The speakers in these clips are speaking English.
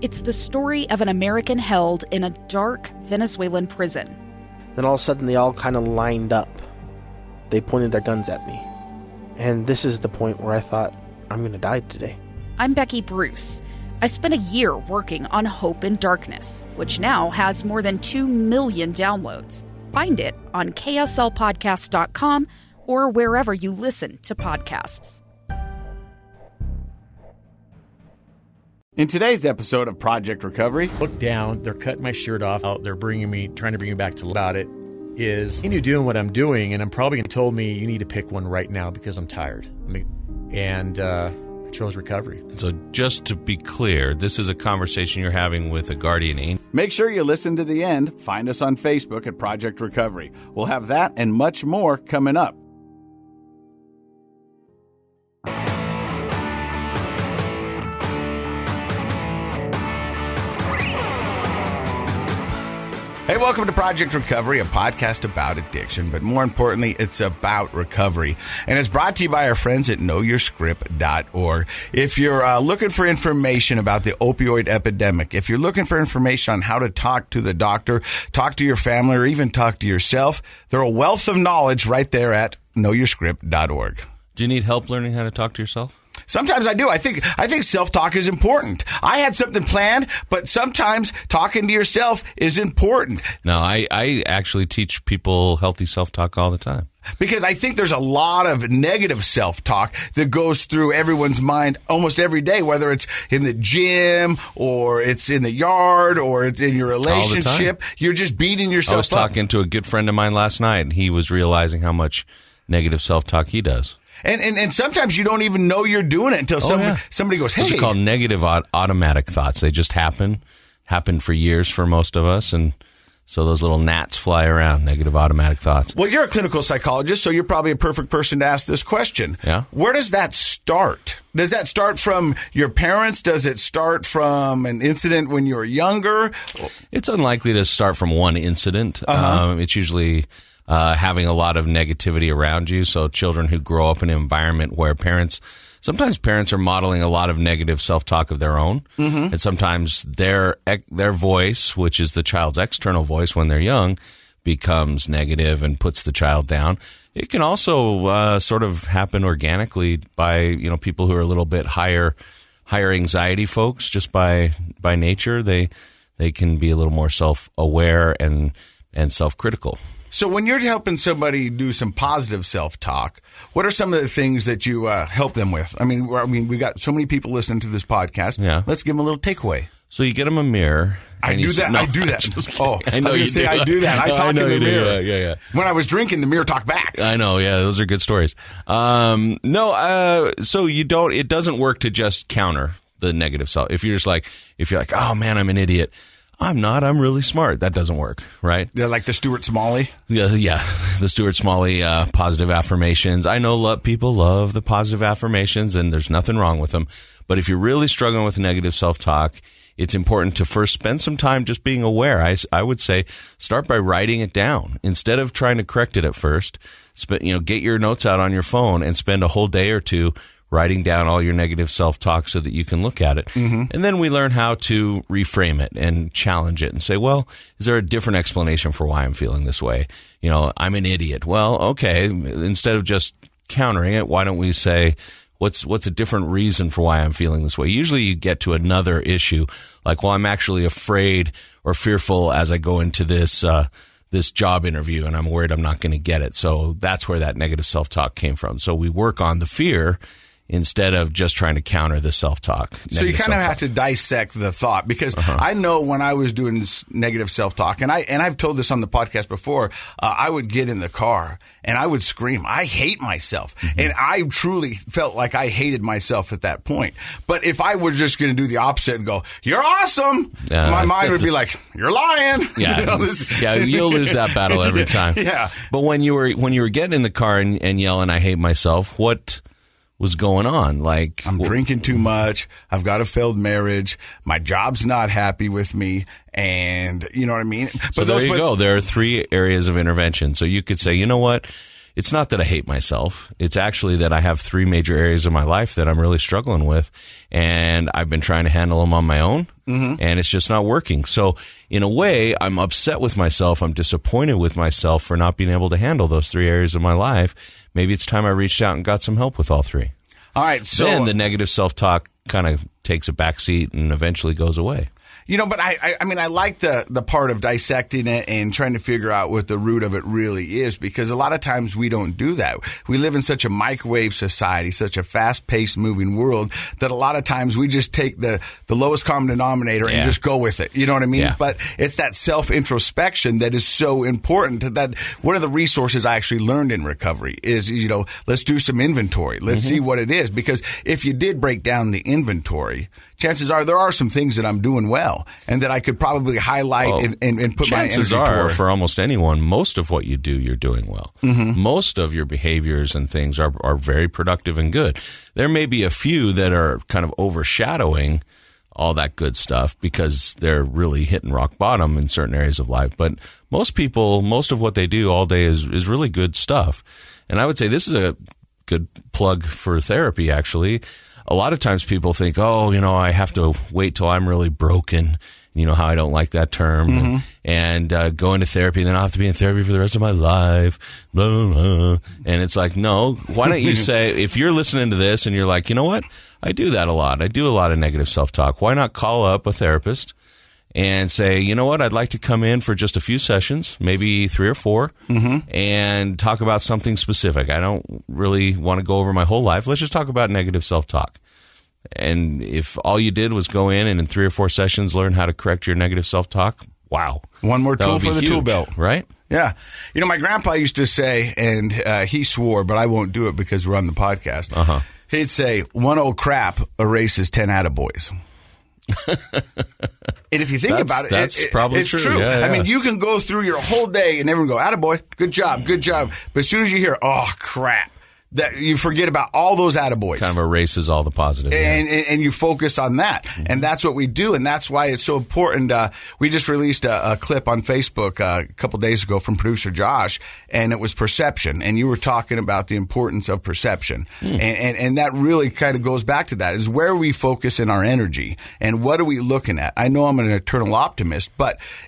It's the story of an American held in a dark Venezuelan prison. Then all of a sudden they all kind of lined up. They pointed their guns at me. And this is the point where I thought, I'm going to die today. I'm Becky Bruce. I spent a year working on Hope in Darkness, which now has more than 2 million downloads. Find it on kslpodcast.com or wherever you listen to podcasts. In today's episode of Project Recovery, look down, they're cutting my shirt off. They're trying to bring me back to about it. Is you doing what I'm doing, and I'm probably told me you need to pick one right now because I'm tired. I chose recovery. So just to be clear, this is a conversation you're having with a guardian angel. make sure you listen to the end. Find us on Facebook at Project Recovery. We'll have that and much more coming up. Hey, welcome to Project Recovery, a podcast about addiction, but more importantly, it's about recovery. And it's brought to you by our friends at knowyourscript.org. If you're looking for information about the opioid epidemic, if you're looking for information on how to talk to the doctor, talk to your family, or even talk to yourself, they're a wealth of knowledge right there at knowyourscript.org. Do you need help learning how to talk to yourself? Sometimes I do. I think self-talk is important. I had something planned, but sometimes talking to yourself is important. No, I actually teach people healthy self-talk all the time. Because I think there's a lot of negative self-talk that goes through everyone's mind almost every day, whether it's in the gym or it's in the yard or it's in your relationship. You're just beating yourself up. I was talking to a good friend of mine last night, and he was realizing how much negative self-talk he does. And sometimes you don't even know you're doing it until somebody goes, hey. Those are called negative automatic thoughts. They just happen for years for most of us, and so those little gnats fly around, negative automatic thoughts. Well, you're a clinical psychologist, so you're probably a perfect person to ask this question. Yeah. Where does that start? Does that start from your parents? Does it start from an incident when you were younger? It's unlikely to start from one incident. It's usually having a lot of negativity around you. So children who grow up in an environment where sometimes parents are modeling a lot of negative self-talk of their own. Mm-hmm. And sometimes their voice, which is the child's external voice when they're young, becomes negative and puts the child down. It can also sort of happen organically by, people who are a little bit higher anxiety folks, just by nature. They can be a little more self-aware and self-critical. So when you're helping somebody do some positive self-talk, what are some of the things that you help them with? I mean, we got so many people listening to this podcast. Yeah. Let's give them a little takeaway. So you get them a mirror. I do that. I do that. I know you do. I do that. I talk in the mirror. Yeah. When I was drinking, the mirror talked back. I know. Yeah, those are good stories. So you don't. It doesn't work to just counter the negative self. If you're like, oh man, I'm an idiot. I'm not. I'm really smart. That doesn't work, right? Yeah, like the Stuart Smalley? Yeah. The Stuart Smalley positive affirmations. I know people love the positive affirmations, and there's nothing wrong with them. But if you're really struggling with negative self-talk, it's important to first spend some time just being aware. I would say start by writing it down. Instead of trying to correct it at first, get your notes out on your phone and spend a whole day or two writing down all your negative self-talk so that you can look at it. Mm-hmm. And then we learn how to reframe it and challenge it and say, well, is there a different explanation for why I'm feeling this way? I'm an idiot. Well, okay, instead of just countering it, why don't we say, what's a different reason for why I'm feeling this way? Usually you get to another issue, like, well, I'm actually afraid or fearful as I go into this job interview, and I'm worried I'm not going to get it. So that's where that negative self-talk came from. So we work on the fear instead of just trying to counter the self-talk. So you kind of have to dissect the thought, because I know when I was doing this negative self-talk, and I've told this on the podcast before, I would get in the car and I would scream, I hate myself. Mm-hmm. And I truly felt like I hated myself at that point. But if I was just going to do the opposite and go, you're awesome, my mind would be like, you're lying. Yeah, you'll lose that battle every time. Yeah. But when you were getting in the car and yelling, I hate myself, what was going on? Like, I'm drinking too much. I've got a failed marriage. My job's not happy with me. And you know what I mean? So there you go. There are 3 areas of intervention. So you could say, you know what? it's not that I hate myself. It's actually that I have 3 major areas of my life that I'm really struggling with, and I've been trying to handle them on my own, and it's just not working. So in a way, I'm upset with myself. I'm disappointed with myself for not being able to handle those 3 areas of my life. Maybe it's time I reached out and got some help with all 3. All right. So then the negative self-talk kind of takes a backseat and eventually goes away. But I mean, I like the part of dissecting it and trying to figure out what the root of it really is, because a lot of times we don't do that. We live in such a microwave society, such a fast-paced moving world, that a lot of times we just take the lowest common denominator and just go with it. You know what I mean? Yeah. But it's that self-introspection that is so important. That one of the resources I actually learned in recovery is, let's do some inventory. Let's see what it is. Because if you did break down the inventory, chances are there are some things that I'm doing well and that I could probably highlight and put my energy toward. Chances are, for almost anyone, most of what you do, you're doing well. Most of your behaviors and things are very productive and good. There may be a few that are kind of overshadowing all that good stuff because they're really hitting rock bottom in certain areas of life. But most people, most of what they do all day is really good stuff. And I would say this is a good plug for therapy, actually. A lot of times people think, I have to wait till I'm really broken. You know how I don't like that term. And go into therapy, and then I'll have to be in therapy for the rest of my life. Blah, blah, blah. And it's like, no, why don't you say, if you're listening to this and you're like, you know what? I do that a lot. I do a lot of negative self-talk. Why not call up a therapist and say, you know what? I'd like to come in for just a few sessions, maybe 3 or 4, and talk about something specific. I don't really want to go over my whole life. Let's just talk about negative self-talk. And if all you did was go in and in 3 or 4 sessions learn how to correct your negative self-talk, wow. One more tool for the tool belt. Right? Yeah. My grandpa used to say, and he swore, but I won't do it because we're on the podcast. He'd say, 1 old crap erases 10 attaboys. And if you think about it, that's probably it's true. Yeah. I mean, you can go through your whole day and everyone go, attaboy, good job. But as soon as you hear, oh, crap, that you forget about all those attaboys. Kind of erases all the positive. And you focus on that. And that's what we do. And that's why it's so important. We just released a clip on Facebook a couple days ago from producer Josh, and it was perception. And you were talking about the importance of perception. And that really kind of goes back to that, is where we focus in our energy and what are we looking at? I know I'm an eternal optimist,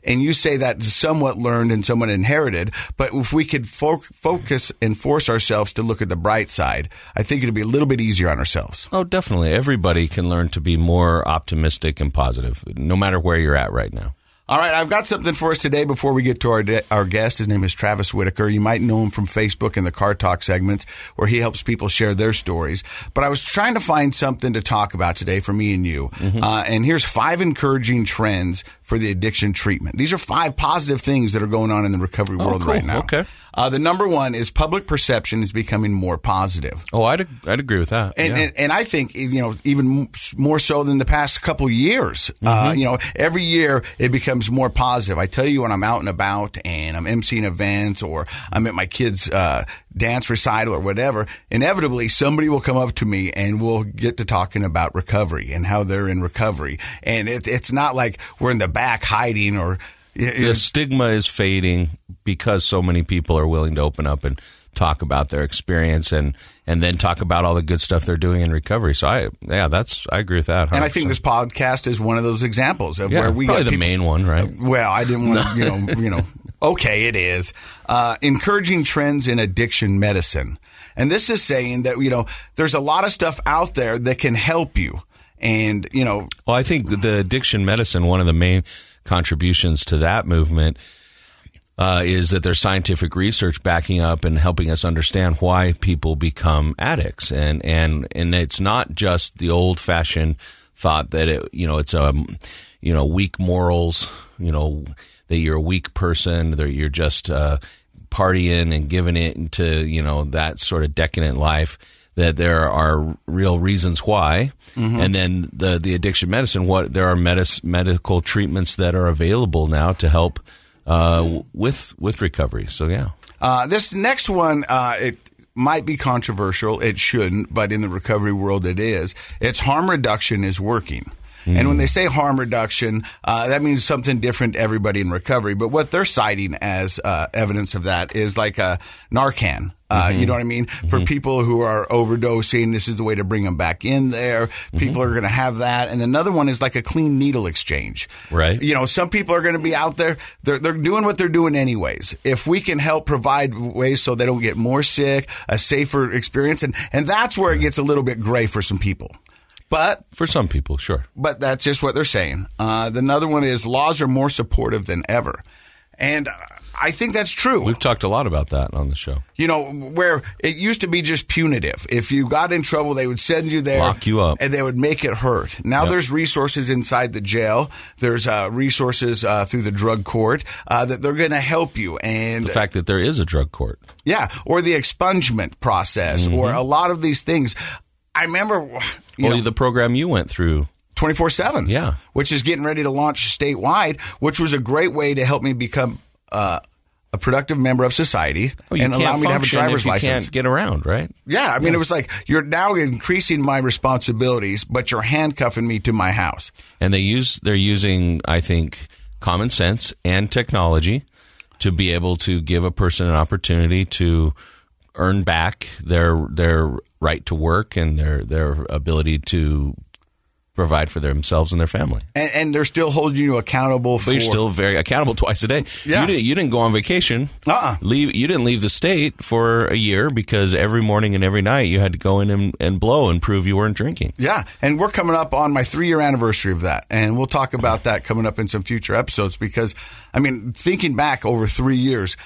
and you say that somewhat learned and somewhat inherited, but if we could focus and force ourselves to look at the bright side, I think it'd be a little bit easier on ourselves. Oh, definitely. Everybody can learn to be more optimistic and positive, no matter where you're at right now. All right, I've got something for us today before we get to our guest. His name is Travis Whittaker. You might know him from Facebook and the Car Talk segments where he helps people share their stories. But I was trying to find something to talk about today for me and you. And here's 5 encouraging trends for the addiction treatment. These are 5 positive things that are going on in the recovery world right now. Okay. The number 1 is public perception is becoming more positive. Oh, I'd agree with that. And I think, even more so than the past couple of years. Every year it becomes more positive. I tell you, when I'm out and about and I'm emceeing events or I'm at my kids' dance recital or whatever, inevitably somebody will come up to me and we'll get to talking about recovery and how they're in recovery. And it's not like we're in the back hiding or... The stigma is fading because so many people are willing to open up and talk about their experience and then talk about all the good stuff they're doing in recovery. So I agree with that. 100%. And I think this podcast is one of those examples of where we probably the main one, right? Well, I didn't want to, okay, it is. Encouraging trends in addiction medicine. And this is saying that, there's a lot of stuff out there that can help you. And, well, I think the addiction medicine, one of the main contributions to that movement is that there's scientific research backing up and helping us understand why people become addicts. And it's not just the old-fashioned thought that it's weak morals, that you're a weak person, that you're just partying and giving it into, that sort of decadent life. That there are real reasons why, and then the addiction medicine. There are medical treatments that are available now to help with recovery. So yeah, this next one it might be controversial. It shouldn't, but in the recovery world, it is. It's harm reduction is working. And when they say harm reduction, that means something different to everybody in recovery. But what they're citing as evidence of that is like Narcan. You know what I mean? For people who are overdosing, this is the way to bring them back in there. People are going to have that. And another one is like a clean needle exchange. Right. You know, some people are going to be out there. They're doing what they're doing anyways. If we can help provide ways so they don't get more sick, a safer experience. And that's where it gets a little bit gray for some people. But for some people, sure. But that's just what they're saying. Another one is laws are more supportive than ever. And I think that's true. We've talked a lot about that on the show. You know, where it used to be just punitive. If you got in trouble, they would send you there. Lock you up. And they would make it hurt. Now there's resources inside the jail. There's resources through the drug court that they're going to help you. And the fact that there is a drug court. Yeah. Or the expungement process or a lot of these things. I remember the program you went through. 24/7. Yeah. Which is getting ready to launch statewide, which was a great way to help me become a productive member of society and allow me to have a driver's license. You can't get around, right? Yeah. I mean, it was like you're now increasing my responsibilities, but you're handcuffing me to my house. And they're using, I think, common sense and technology to be able to give a person an opportunity to earn back their right to work and their ability to provide for themselves and their family. And they're still holding you accountable for... But you're still very accountable twice a day. Yeah. You didn't go on vacation. You didn't leave the state for a year because every morning and every night you had to go in and blow and prove you weren't drinking. Yeah. And we're coming up on my 3-year anniversary of that. And we'll talk about that coming up in some future episodes because, I mean, thinking back over 3 years...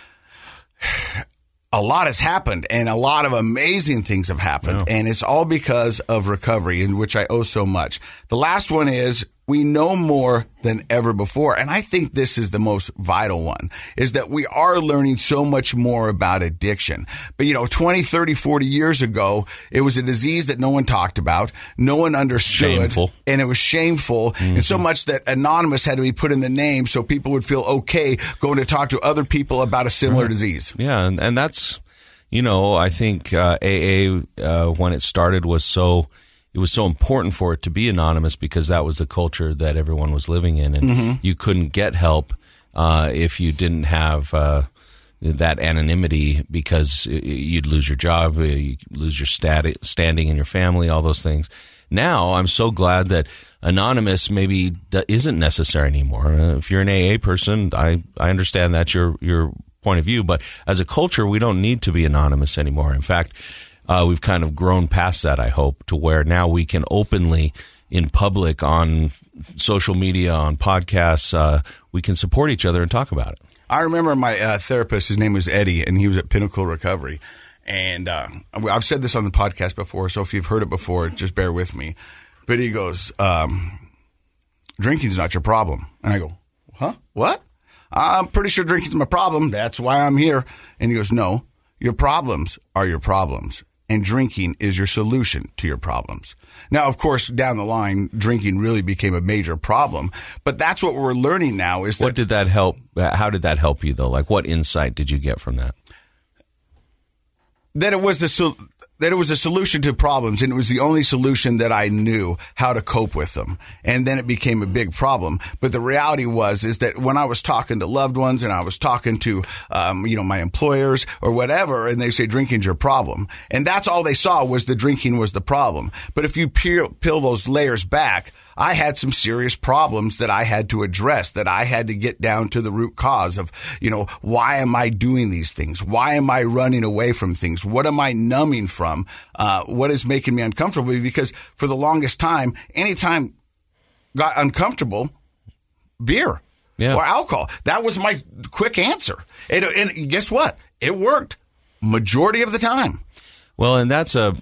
a lot has happened and a lot of amazing things have happened. And it's all because of recovery, in which I owe so much. The last one is we know more than ever before. And I think this is the most vital one, is that we are learning so much more about addiction. But, 20, 30, 40 years ago, it was a disease that no one talked about. No one understood. Shameful. And it was shameful. And so much that anonymous had to be put in the name so people would feel okay going to talk to other people about a similar disease. Yeah. And that's, I think AA, when it started, it was so important for it to be anonymous because that was the culture that everyone was living in. And you couldn't get help if you didn't have that anonymity because you'd lose your job, you'd lose your standing in your family, all those things. Now, I'm so glad that anonymous maybe isn't necessary anymore. If you're an AA person, I understand that's your point of view, but as a culture, we don't need to be anonymous anymore. In fact, we've kind of grown past that, I hope, to where now we can openly, in public, on social media, on podcasts, we can support each other and talk about it. I remember my therapist, his name was Eddie, and he was at Pinnacle Recovery. And I've said this on the podcast before, so if you've heard it before, just bear with me. But he goes, drinking's not your problem. And I go, huh? What? I'm pretty sure drinking's my problem. That's why I'm here. And he goes, no, your problems are your problems. And drinking is your solution to your problems. Now, of course, down the line, drinking really became a major problem. But that's what we're learning now is that... What did that help? How did that help you, though? Like, what insight did you get from that? That it was a solution to problems, and it was the only solution that I knew how to cope with them. And then it became a big problem. But the reality is that when I was talking to loved ones and I was talking to, my employers or whatever, and they say drinking's your problem, and that's all they saw was the drinking was the problem. But if you peel those layers back, I had some serious problems that I had to address, that I had to get down to the root cause of, why am I doing these things? Why am I running away from things? What am I numbing from? What is making me uncomfortable? Because for the longest time, anytime got uncomfortable, beer or alcohol. That was my quick answer. And guess what? It worked majority of the time. Well, and that's a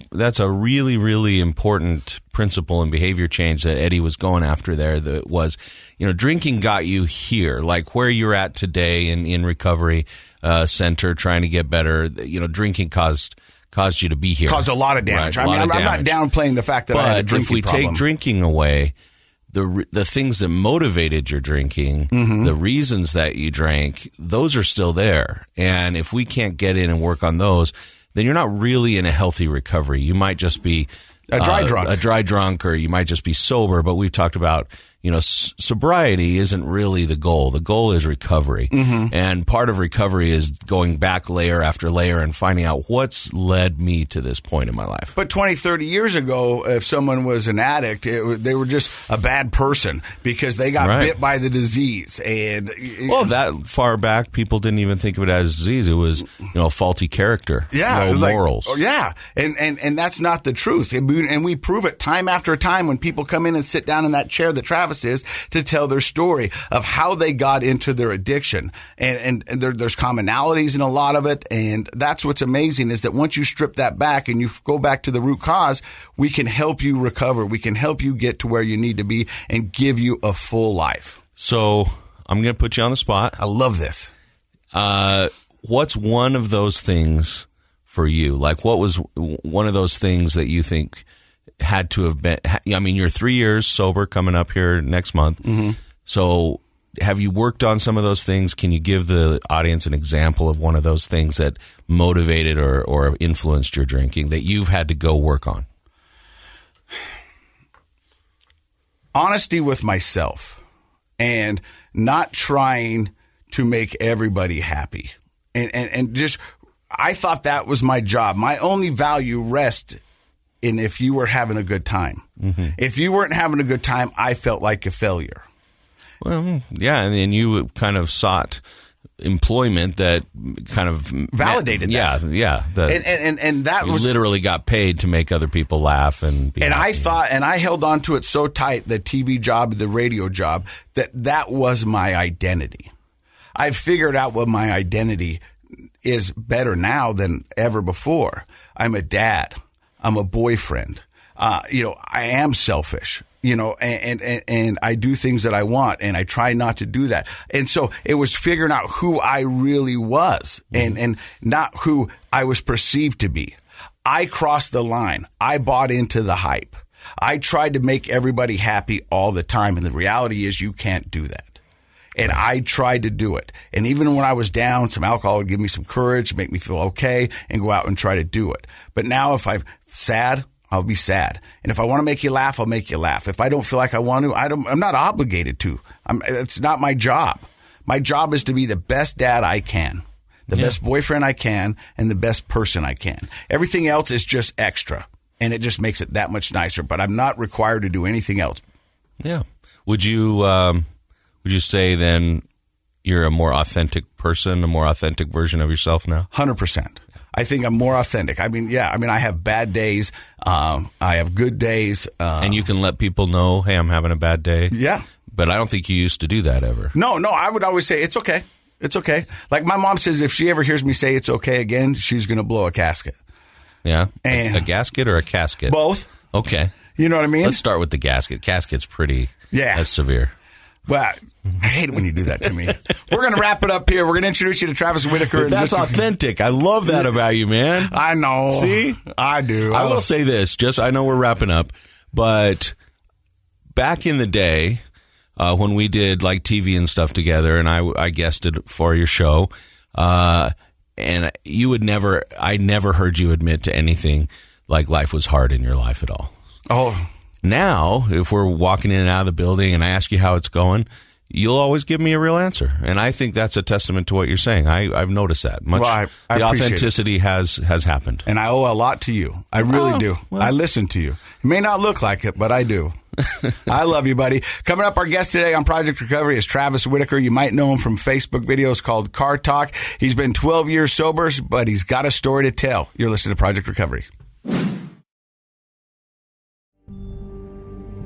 really, really important principle and behavior change that Eddie was going after there. That was, drinking got you here, like where you're at today in recovery center, trying to get better. Drinking caused you to be here. Caused a lot of damage. Right, I'm not downplaying the fact that I had a drinking problem. But if we take drinking away, the things that motivated your drinking, the reasons that you drank, those are still there. And if we can't get in and work on those, then you're not really in a healthy recovery. You might just be A dry drunk, or you might just be sober. But we've talked about, sobriety isn't really the goal. The goal is recovery. Mm-hmm. And part of recovery is going back layer after layer and finding out what's led me to this point in my life. But 20, 30 years ago, if someone was an addict, they were just a bad person because they got bit by the disease. And that far back, people didn't even think of it as disease. It was, faulty character, low morals. And that's not the truth. And we prove it time after time when people come in and sit down in that chair that Travis is to tell their story of how they got into their addiction. And there's commonalities in a lot of it. And that's what's amazing is that once you strip that back and you go back to the root cause, we can help you recover. We can help you get to where you need to be and give you a full life. So I'm going to put you on the spot. I love this. What's one of those things for you? Like, what was one of those things that you think had to have been? I mean, you're 3 years sober coming up here next month. Mm-hmm. So have you worked on some of those things? Can you give the audience an example of one of those things that motivated or influenced your drinking that you've had to go work on? Honesty with myself and not trying to make everybody happy. And just, I thought that was my job. My only value rests in if you were having a good time. Mm-hmm. If you weren't having a good time, I felt like a failure. Well, yeah, and you kind of sought employment that kind of validated that. Yeah. And that was literally got paid to make other people laugh and be happy. I thought, and I held on to it so tight, the TV job, the radio job, that was my identity. I figured out what my identity is better now than ever before. I'm a dad. I'm a boyfriend. I am selfish. And I do things that I want, and I try not to do that. And so it was figuring out who I really was, and not who I was perceived to be. I crossed the line. I bought into the hype. I tried to make everybody happy all the time, and the reality is you can't do that. And I tried to do it. And even when I was down, some alcohol would give me some courage, make me feel okay, and go out and try to do it. But now if I'm sad, I'll be sad. And if I want to make you laugh, I'll make you laugh. If I don't feel like I want to, I'm not obligated to. It's not my job. My job is to be the best dad I can, the best boyfriend I can, and the best person I can. Everything else is just extra, and it just makes it that much nicer. But I'm not required to do anything else. Yeah. Would you say then you're a more authentic person, a more authentic version of yourself now? 100%. I think I'm more authentic. I mean, I have bad days. I have good days. And you can let people know, hey, I'm having a bad day. Yeah. But I don't think you used to do that ever. No, I would always say, it's okay. It's okay. Like my mom says, if she ever hears me say it's okay again, she's going to blow a casket. Yeah? A gasket or a casket? Both. Okay. You know what I mean? Let's start with the gasket. Casket's pretty that's severe. Well, I hate it when you do that to me. We're going to wrap it up here. We're going to introduce you to Travis Whittaker. That's authentic. I love that about you, man. I know. See? I do. I will say this. I know we're wrapping up, but back in the day, when we did like TV and stuff together, and I guested for your show, and I never heard you admit to anything like life was hard in your life at all. Oh, now, if we're walking in and out of the building and I ask you how it's going, you'll always give me a real answer. And I think that's a testament to what you're saying. I've noticed that. I the authenticity has happened. And I owe a lot to you. I really do. Well. I listen to you. It may not look like it, but I do. I love you, buddy. Coming up, our guest today on Project Recovery is Travis Whittaker. You might know him from Facebook videos called Car Talk. He's been 12 years sober, but he's got a story to tell. You're listening to Project Recovery.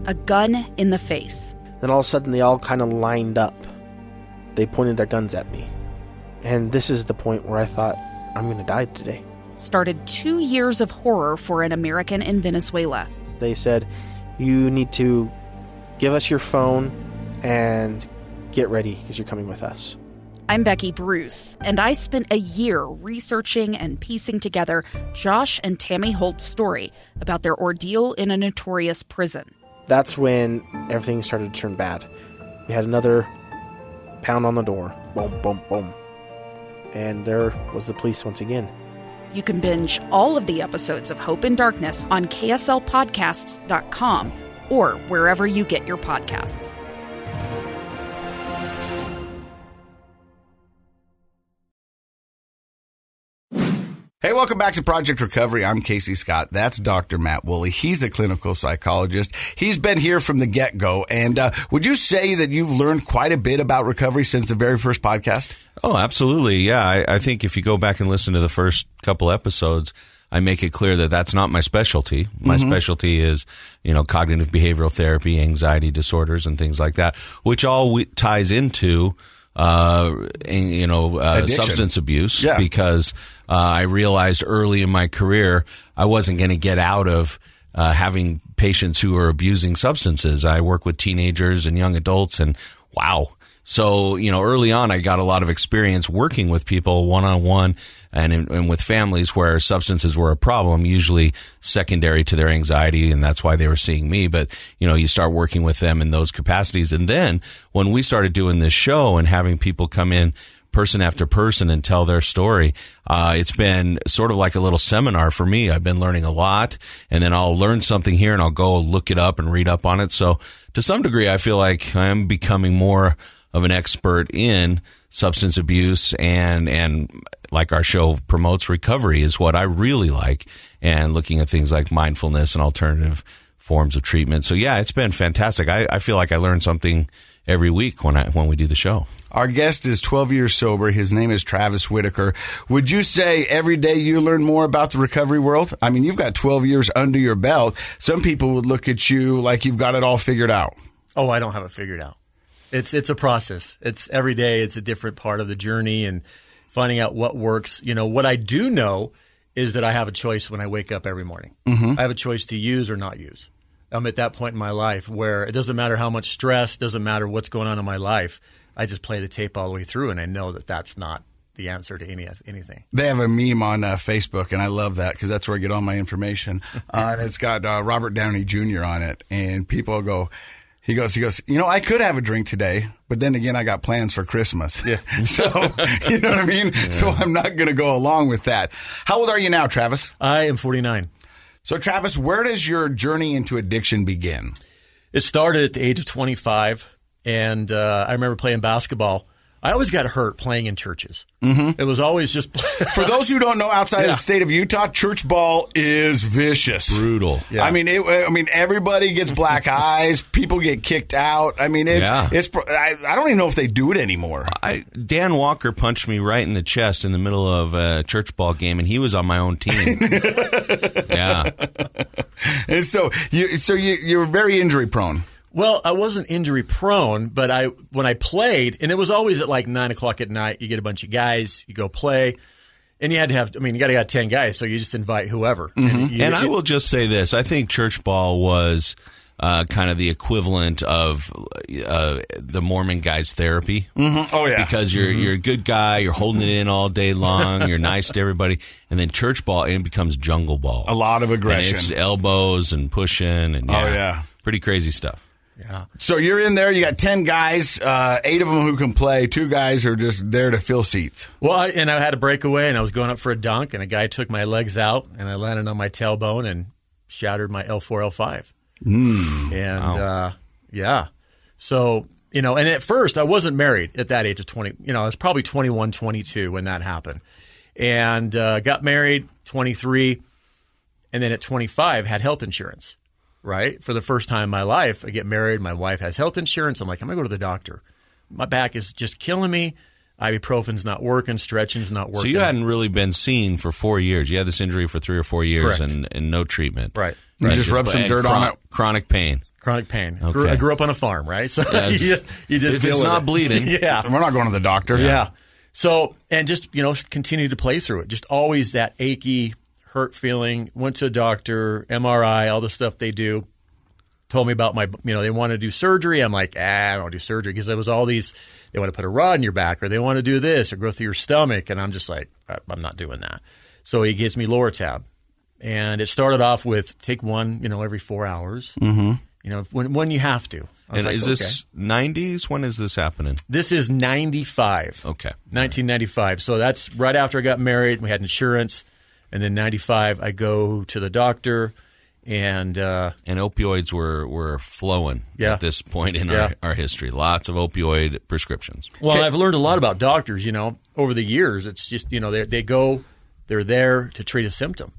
A gun in the face. Then all of a sudden, they all kind of lined up. They pointed their guns at me. And this is the point where I thought, I'm going to die today. Started 2 years of horror for an American in Venezuela. They said, you need to give us your phone and get ready because you're coming with us. I'm Becky Bruce, and I spent a year researching and piecing together Josh and Tammy Holt's story about their ordeal in a notorious prison. That's when everything started to turn bad. We had another pound on the door. Boom, boom, boom. And there was the police once again. You can binge all of the episodes of Hope in Darkness on kslpodcasts.com or wherever you get your podcasts. Hey, welcome back to Project Recovery. I'm Casey Scott. That's Dr. Matt Woolley. He's a clinical psychologist. He's been here from the get-go. And would you say that you've learned quite a bit about recovery since the very first podcast? Oh, absolutely. Yeah, I think if you go back and listen to the first couple episodes, I make it clear that that's not my specialty. My specialty is, cognitive behavioral therapy, anxiety disorders, and things like that, which all ties into substance abuse, because I realized early in my career I wasn't going to get out of having patients who are abusing substances. I work with teenagers and young adults, and wow. So, early on, I got a lot of experience working with people one-on-one and with families where substances were a problem, usually secondary to their anxiety, and that's why they were seeing me. But, you start working with them in those capacities. And then when we started doing this show and having people come in person after person and tell their story, it's been sort of like a little seminar for me. I've been learning a lot, and then I'll learn something here and I'll go look it up and read up on it. So to some degree, I feel like I am becoming more of an expert in substance abuse, and like our show promotes, recovery is what I really like, and looking at things like mindfulness and alternative forms of treatment. So yeah, it's been fantastic. I feel like I learn something every week when we do the show. Our guest is 12 years sober. His name is Travis Whittaker. Would you say every day you learn more about the recovery world? I mean, you've got 12 years under your belt. Some people would look at you like you've got it all figured out. Oh, I don't have it figured out. It's a process. It's every day. It's a different part of the journey and finding out what works. What I do know is that I have a choice when I wake up every morning. I have a choice to use or not use. I'm at that point in my life where it doesn't matter how much stress, doesn't matter what's going on in my life. I just play the tape all the way through, and I know that that's not the answer to anything. They have a meme on Facebook, and I love that because that's where I get all my information. And it's got Robert Downey Jr. on it, and people go, He goes, I could have a drink today, but then again, I got plans for Christmas. Yeah. So, you know what I mean? Yeah. So I'm not going to go along with that. How old are you now, Travis? I am 49. So, Travis, where does your journey into addiction begin? It started at the age of 25, and I remember playing basketball. I always got hurt playing in churches. It was always just... For those who don't know, outside of the state of Utah, church ball is vicious. Brutal. Yeah. I mean, everybody gets black eyes. People get kicked out. I mean, I don't even know if they do it anymore. Dan Walker punched me right in the chest in the middle of a church ball game, and he was on my own team. Yeah. And so you're very injury prone. Well, I wasn't injury prone, but when I played, and it was always at like 9 o'clock at night, you get a bunch of guys, you go play, and you had to have, you got to have 10 guys, so you just invite whoever. And I will just say this, I think church ball was kind of the equivalent of the Mormon guy's therapy. Oh, yeah. Because you're a good guy, you're holding it in all day long, you're nice to everybody, and then church ball, it becomes jungle ball. A lot of aggression. And it's elbows and pushing, and pretty crazy stuff. Yeah. So you're in there, you got 10 guys, 8 of them who can play, 2 guys are just there to fill seats. Well, I had a breakaway, and I was going up for a dunk, and a guy took my legs out, and I landed on my tailbone and shattered my L4, L5. And, wow. So, and at first, I wasn't married at that age of 20. I was probably 21, 22 when that happened. And got married, 23, and then at 25, had health insurance. Right? For the first time in my life, I get married. My wife has health insurance. I'm like, I'm going to go to the doctor. My back is just killing me. Ibuprofen's not working. Stretching's not working. So you hadn't really been seen for 4 years. You had this injury for 3 or 4 years and no treatment. Right. You just rubbed some dirt on it. Chronic pain. Chronic pain. Okay. I grew up on a farm, right? So you just if it's not bleeding. We're not going to the doctor. Yeah. So, and just, continue to play through it. Just always that achy, hurt feeling. Went to a doctor, MRI, all the stuff they do. Told me about they want to do surgery. I'm like, I don't do surgery because there was all these, they want to put a rod in your back or they want to do this or go through your stomach. And I'm just like, I'm not doing that. So he gives me Loratab. And it started off with take one, every 4 hours, when you have to. And is this 90s? When is this happening? This is 95. Okay. 1995. So that's right after I got married. We had insurance. And then 95, I go to the doctor, and opioids were flowing at this point in our history. Lots of opioid prescriptions. Well, I've learned a lot about doctors, over the years. It's just, they're there to treat a symptom.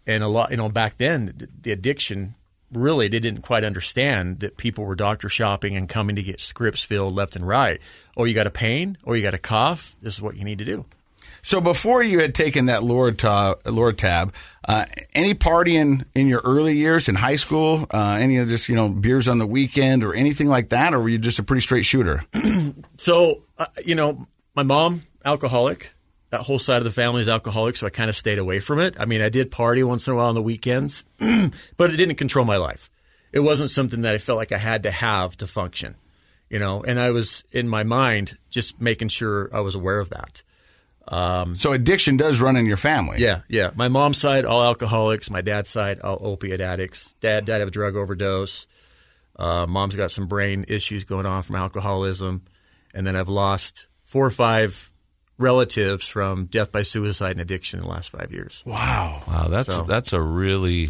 And a lot, back then, the addiction, really, they didn't quite understand that people were doctor shopping and coming to get scripts filled left and right. Oh, you got a pain? Or you got a cough? This is what you need to do. So before you had taken that Lortab, any partying in your early years in high school? Any of just, beers on the weekend or anything like that? Or were you just a pretty straight shooter? So, my mom, alcoholic. That whole side of the family is alcoholic, so I kind of stayed away from it. I mean, I did party once in a while on the weekends, but it didn't control my life. It wasn't something that I felt like I had to have to function, and I was, in my mind, just making sure I was aware of that. So addiction does run in your family. Yeah. My mom's side, all alcoholics. My dad's side, all opiate addicts. Dad died of a drug overdose. Mom's got some brain issues going on from alcoholism. And then I've lost 4 or 5 relatives from death by suicide and addiction in the last 5 years. Wow, that's a really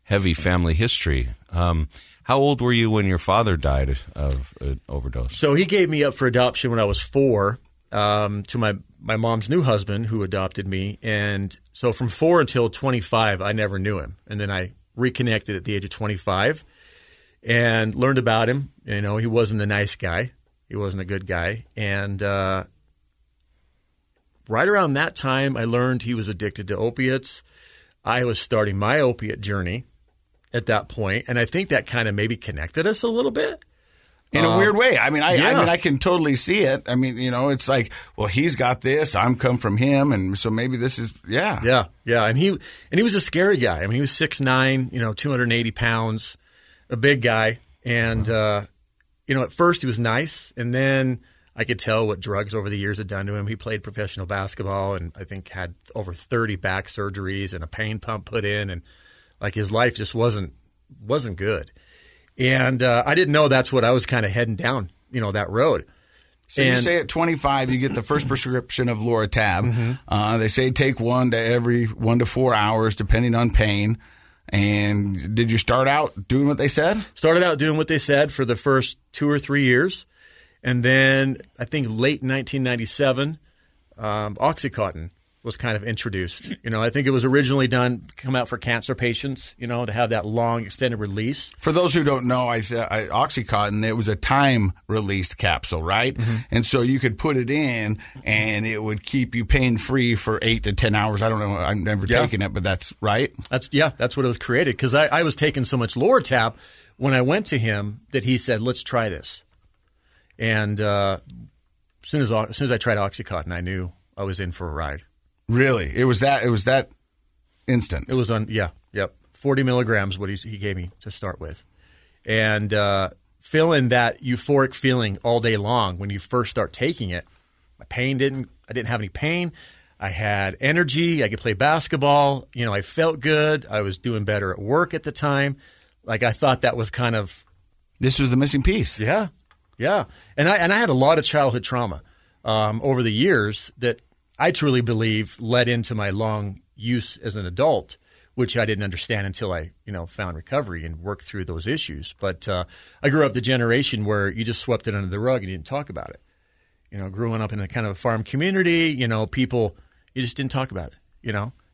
heavy family history. How old were you when your father died of an overdose? So he gave me up for adoption when I was 4 to my mom's new husband who adopted me. And so from 4 until 25, I never knew him. And then I reconnected at the age of 25 and learned about him. He wasn't a nice guy. He wasn't a good guy. And right around that time, I learned he was addicted to opiates. I was starting my opiate journey at that point, and I think that kind of maybe connected us a little bit. In a weird way. I mean, I can totally see it. I mean, it's like, well, he's got this. I'm come from him, and so maybe this is, yeah. And he was a scary guy. I mean, he was 6'9", 280 pounds, a big guy, and at first he was nice, and then I could tell what drugs over the years had done to him. He played professional basketball, and I think had over 30 back surgeries and a pain pump put in, and like his life just wasn't good. And I didn't know that's what I was kind of heading down, that road. So you say at 25 you get the first prescription of Lortab. Mm-hmm. They say take one to every 1 to 4 hours, depending on pain. And did you start out doing what they said? Started out doing what they said for the first 2 or 3 years. And then I think late 1997, Oxycontin was kind of introduced. I think it was originally come out for cancer patients, to have that long extended release. For those who don't know, Oxycontin, it was a time-released capsule, right? Mm-hmm. And so you could put it in, and it would keep you pain-free for 8 to 10 hours. I don't know. I've never taken it, but that's right? That's what it was created, because I was taking so much Lortab when I went to him that he said, let's try this. And as soon as I tried Oxycontin, I knew I was in for a ride. Really? It was that instant? It was 40 milligrams what he gave me to start with. And feeling that euphoric feeling all day long when you first start taking it, I didn't have any pain. I had energy. I could play basketball. I felt good. I was doing better at work at the time. Like I thought that was kind of... This was the missing piece. Yeah. And I had a lot of childhood trauma over the years that I truly believe led into my long use as an adult, which I didn't understand until I, found recovery and worked through those issues. But I grew up the generation where you just swept it under the rug and you didn't talk about it. Growing up in a kind of a farm community, people, you just didn't talk about it.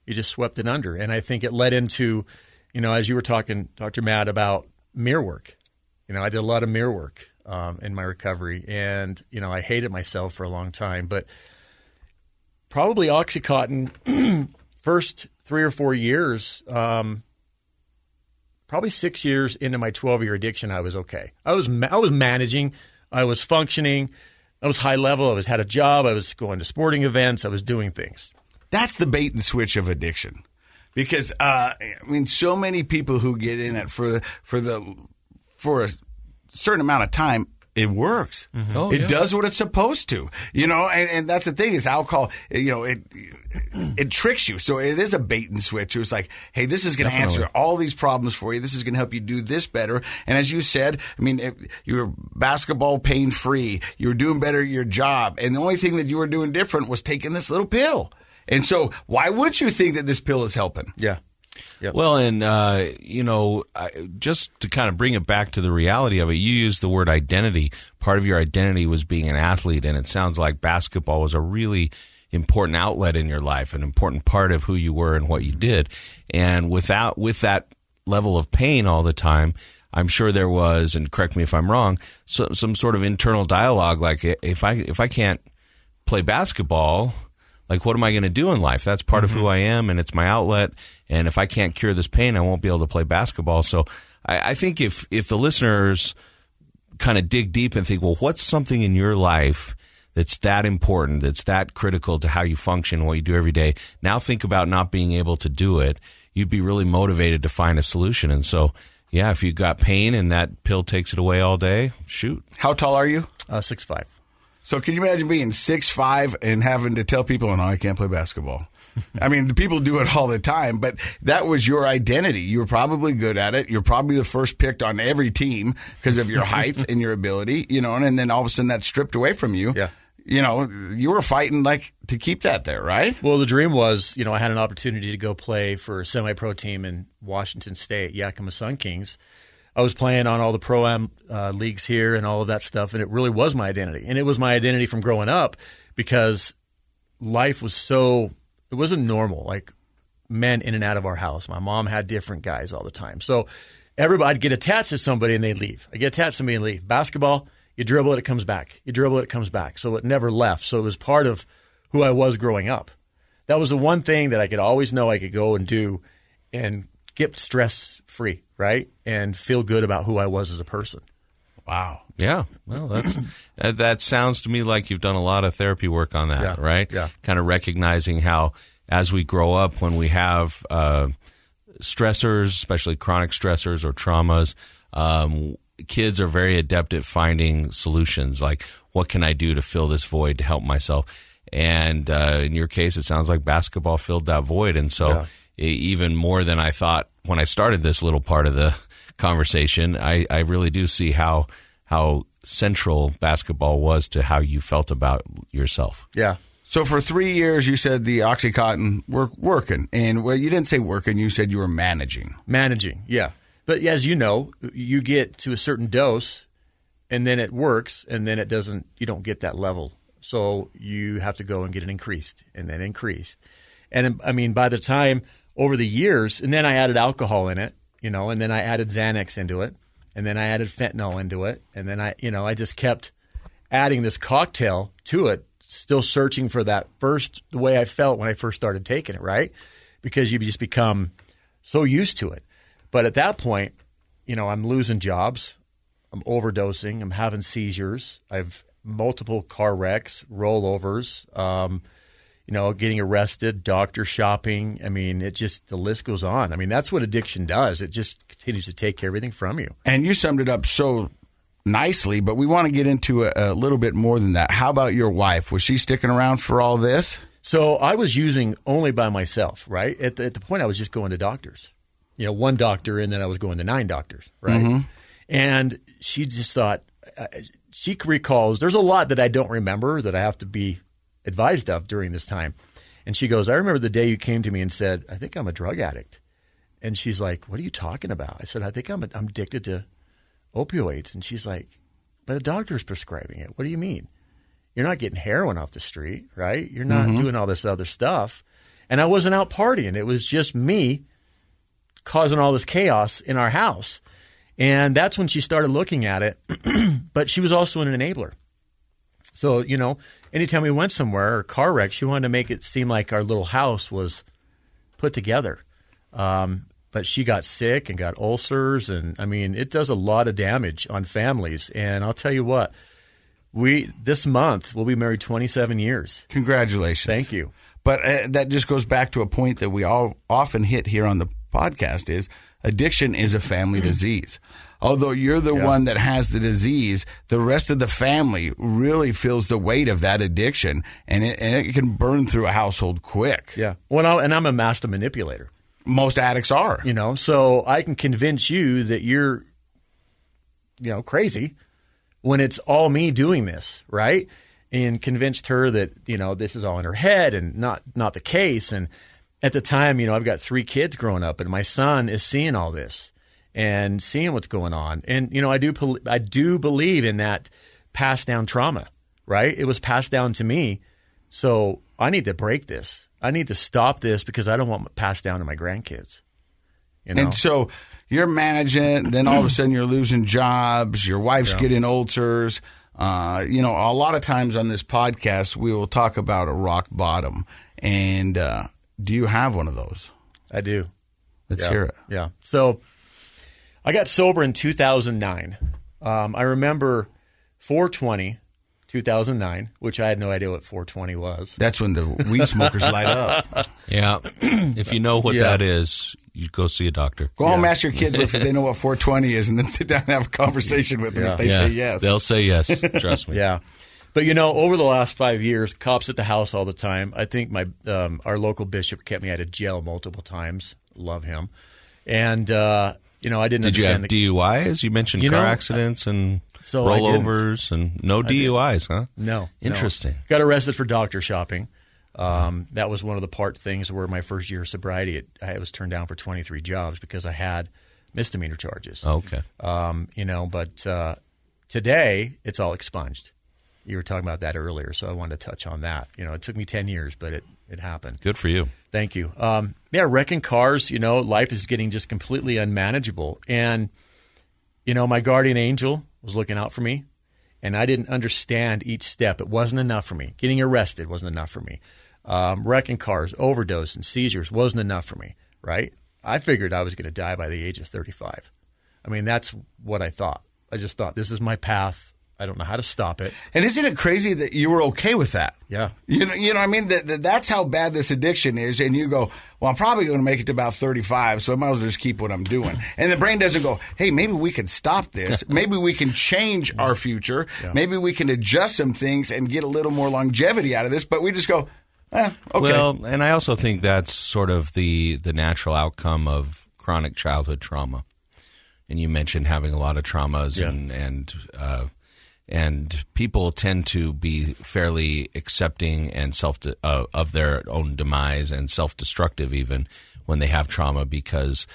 You just swept it under. And I think it led into, as you were talking, Dr. Matt, about mirror work. I did a lot of mirror work in my recovery, and, I hated myself for a long time. But probably Oxycontin, first 3 or 4 years, probably 6 years into my 12-year addiction, I was okay. I was managing. I was functioning. I was high level. I had a job. I was going to sporting events. I was doing things. That's the bait and switch of addiction, because so many people who get in it for a certain amount of time, it works. Mm-hmm. Oh, it does what it's supposed to, and that's the thing is alcohol, it tricks you. So it is a bait and switch. It was like, hey, this is going to answer all these problems for you. This is going to help you do this better. And as you said, you were basketball pain free. You were doing better at your job. And the only thing that you were doing different was taking this little pill. And so why would you think that this pill is helping? Yeah. Yep. Well, and, just to kind of bring it back to the reality of it, you used the word identity. Part of your identity was being an athlete, and it sounds like basketball was a really important outlet in your life, an important part of who you were and what you did. And with that level of pain all the time, I'm sure there was, and correct me if I'm wrong, some sort of internal dialogue like, if I can't play basketball, like, what am I going to do in life? That's part of who I am, and it's my outlet. And if I can't cure this pain, I won't be able to play basketball. So I think if the listeners kind of dig deep and think, well, what's something in your life that's that important, that's that critical to how you function, what you do every day, now think about not being able to do it, you'd be really motivated to find a solution. And so, yeah, if you've got pain and that pill takes it away all day, shoot. How tall are you? 6'5". So can you imagine being 6'5" and having to tell people, no, I can't play basketball? I mean, the people do it all the time, but that was your identity. You were probably good at it. You're probably the first picked on every team because of your height and your ability, and then all of a sudden that's stripped away from you. Yeah. You were fighting to keep that there, right? Well, the dream was, I had an opportunity to go play for a semi-pro team in Washington State, Yakima Sun Kings. I was playing on all the pro-am leagues here and all of that stuff, and it really was my identity. And it was my identity from growing up because life was it wasn't normal, like men in and out of our house. My mom had different guys all the time. So I'd get attached to somebody and they'd leave. I'd get attached to somebody and leave. Basketball, you dribble it, it comes back. You dribble it, it comes back. So it never left. So it was part of who I was growing up. That was the one thing that I could always know I could go and do and get stress-free, right? And feel good about who I was as a person. Wow. Yeah. Well, that sounds to me like you've done a lot of therapy work on that, right? Yeah. Kind of recognizing how as we grow up, when we have stressors, especially chronic stressors or traumas, kids are very adept at finding solutions. Like, what can I do to fill this void to help myself? And in your case, it sounds like basketball filled that void. And so even more than I thought when I started this little part of the conversation, I really do see how central basketball was to how you felt about yourself. Yeah. So for 3 years, you said the Oxycontin were working. And, well, you didn't say working. You said you were managing. Managing, yeah. But as you know, you get to a certain dose, and then it works, and then you don't get that level. So you have to go and get it increased, and then increased. And, I mean, by the time over the years, and then I added alcohol in it, and then I added Xanax into it, and then I added fentanyl into it, and then I just kept adding this cocktail to it, still searching for the way I felt when I first started taking it, right? Because you just become so used to it. But at that point, I'm losing jobs, I'm overdosing, I'm having seizures, I've multiple car wrecks, rollovers, getting arrested, doctor shopping. I mean, the list goes on. I mean, that's what addiction does. It just continues to take everything from you. And you summed it up so nicely, but we want to get into a little bit more than that. How about your wife? Was she sticking around for all this? So I was using only by myself, right? At the point I was just going to doctors. One doctor, and then I was going to 9 doctors, right? Mm-hmm. And she just thought, she recalls, there's a lot that I don't remember that I have to be advised of during this time. And she goes, I remember the day you came to me and said, I think I'm a drug addict. And she's like, what are you talking about? I said, I think I'm addicted to opioids. And she's like, but a doctor's prescribing it. What do you mean? You're not getting heroin off the street, right? You're not doing all this other stuff. And I wasn't out partying. It was just me causing all this chaos in our house. And that's when she started looking at it. But she was also an enabler. So, anytime we went somewhere or car wreck, she wanted to make it seem like our little house was put together. But she got sick and got ulcers. And, I mean, it does a lot of damage on families. And I'll tell you what, this month we'll be married 27 years. Congratulations. Thank you. But that just goes back to a point that we all often hit here on the podcast is addiction is a family disease. Although you're the one that has the disease, the rest of the family really feels the weight of that addiction, and it can burn through a household quick. Yeah. Well, and I'm a master manipulator. Most addicts are. So I can convince you that you're, crazy when it's all me doing this, right? and convinced her that, this is all in her head and not the case. And at the time, I've got 3 kids growing up, and my son is seeing all this and seeing what's going on. And, I do believe in that passed down trauma, right? It was passed down to me. So I need to break this. I need to stop this because I don't want it passed down to my grandkids. And so you're managing, then all of a sudden you're losing jobs, your wife's getting ulcers. A lot of times on this podcast, we will talk about a rock bottom. And do you have one of those? I do. Let's hear it. Yeah. So I got sober in 2009. I remember 4/20, 2009, which I had no idea what 4/20 was. That's when the weed smokers light up. Yeah. If you know what that is, you go see a doctor. Go home, ask your kids if they know what 420 is, and then sit down and have a conversation with them if they say yes. They'll say yes. Trust me. Yeah. But, over the last 5 years, cops at the house all the time. I think our local bishop kept me out of jail multiple times. Love him. And, I didn't Did you have understand DUIs? You mentioned car accidents and rollovers and no DUIs, huh? No. Interesting. No. Got arrested for doctor shopping. That was one of the part things where my first year of sobriety, I was turned down for 23 jobs because I had misdemeanor charges. Okay. But today it's all expunged. You were talking about that earlier, so I wanted to touch on that. It took me 10 years, but it happened. Good for you. Thank you. Wrecking cars, life is getting just completely unmanageable. And, my guardian angel was looking out for me, and I didn't understand each step. It wasn't enough for me. Getting arrested wasn't enough for me. Wrecking cars, overdose, and seizures wasn't enough for me, right? I figured I was going to die by the age of 35. I mean, that's what I thought. I just thought, this is my path. I don't know how to stop it. And isn't it crazy that you were okay with that? Yeah. You know what I mean? That's how bad this addiction is. And you go, well, I'm probably going to make it to about 35, so I might as well just keep what I'm doing. And the brain doesn't go, hey, maybe we can stop this. Maybe we can change our future. Yeah. Maybe we can adjust some things and get a little more longevity out of this. But we just go, okay. Well, and I also think that's sort of the natural outcome of chronic childhood trauma. And you mentioned having a lot of traumas and people tend to be fairly accepting and of their own demise and self-destructive even when they have trauma because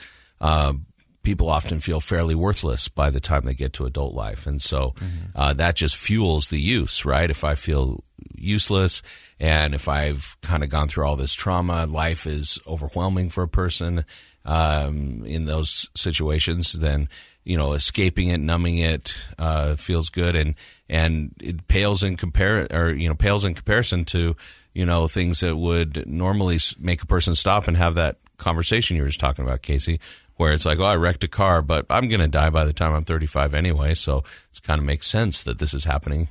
people often feel fairly worthless by the time they get to adult life. And so that just fuels the use, right? If I feel useless and if I've kind of gone through all this trauma, life is overwhelming for a person in those situations, then escaping it, numbing it, feels good, and it pales in comparison to things that would normally make a person stop and have that conversation you were just talking about, Casey, where it's like, oh, I wrecked a car, but I'm going to die by the time I'm 35 anyway, so it kind of makes sense that this is happening,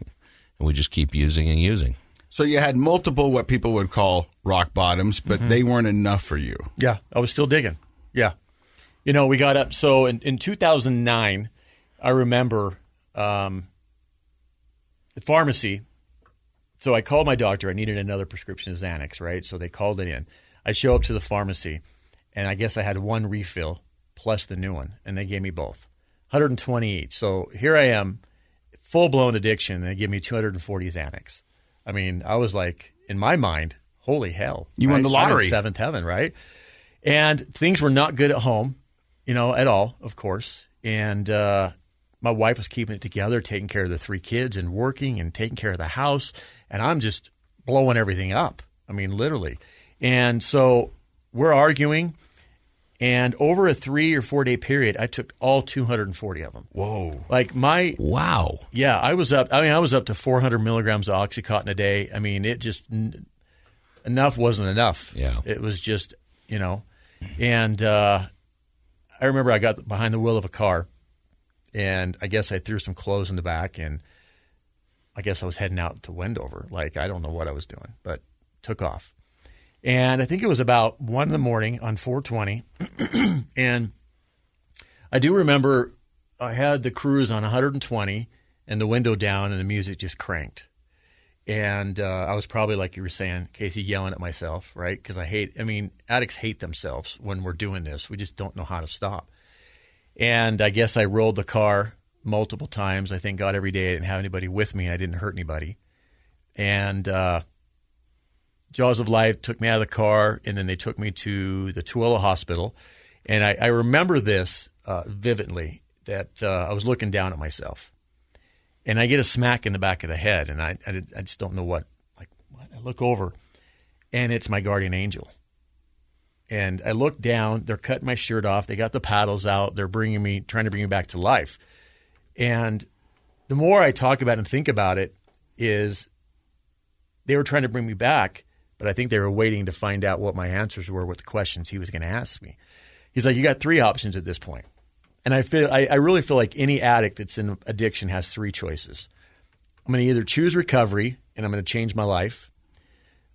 and we just keep using and using. So you had multiple what people would call rock bottoms, but they weren't enough for you. Yeah, I was still digging. Yeah. We got up. So in 2009, I remember the pharmacy. So I called my doctor. I needed another prescription of Xanax, right? So they called it in. I show up to the pharmacy, and I guess I had one refill plus the new one, and they gave me both, 120 each. So here I am, full-blown addiction, and they give me 240 Xanax. I mean, I was like, in my mind, holy hell. You won the lottery. I'm in seventh heaven, right? And things were not good at home. At all, of course. And my wife was keeping it together, taking care of the 3 kids and working and taking care of the house. And I'm just blowing everything up. I mean, literally. And so we're arguing. And over a 3 or 4 day period, I took all 240 of them. Whoa. Wow. Yeah, I was up to 400 milligrams of Oxycontin a day. I mean, it just, enough wasn't enough. Yeah. It was just, and I remember I got behind the wheel of a car, and I guess I threw some clothes in the back, and I guess I was heading out to Wendover. I don't know what I was doing, but took off. And I think it was about 1 a.m. on 4/20, and I do remember I had the cruise on 120 and the window down, and the music just cranked. And I was probably, like you were saying, Casey, yelling at myself, right? Because addicts hate themselves when we're doing this. We just don't know how to stop. And I guess I rolled the car multiple times. I thank God every day I didn't have anybody with me and I didn't hurt anybody. And Jaws of Life took me out of the car, and then they took me to the Tooele Hospital. And I remember this vividly, that I was looking down at myself. And I get a smack in the back of the head, and I just don't know what. Like, what? I look over, and it's my guardian angel. And I look down. They're cutting my shirt off. They got the paddles out. They're trying to bring me back to life. And the more I talk about it and think about it, is they were trying to bring me back, but I think they were waiting to find out what my answers were, what the questions he was going to ask me. He's like, you got 3 options at this point. And I really feel like any addict that's in addiction has 3 choices. I'm going to either choose recovery, and I'm going to change my life.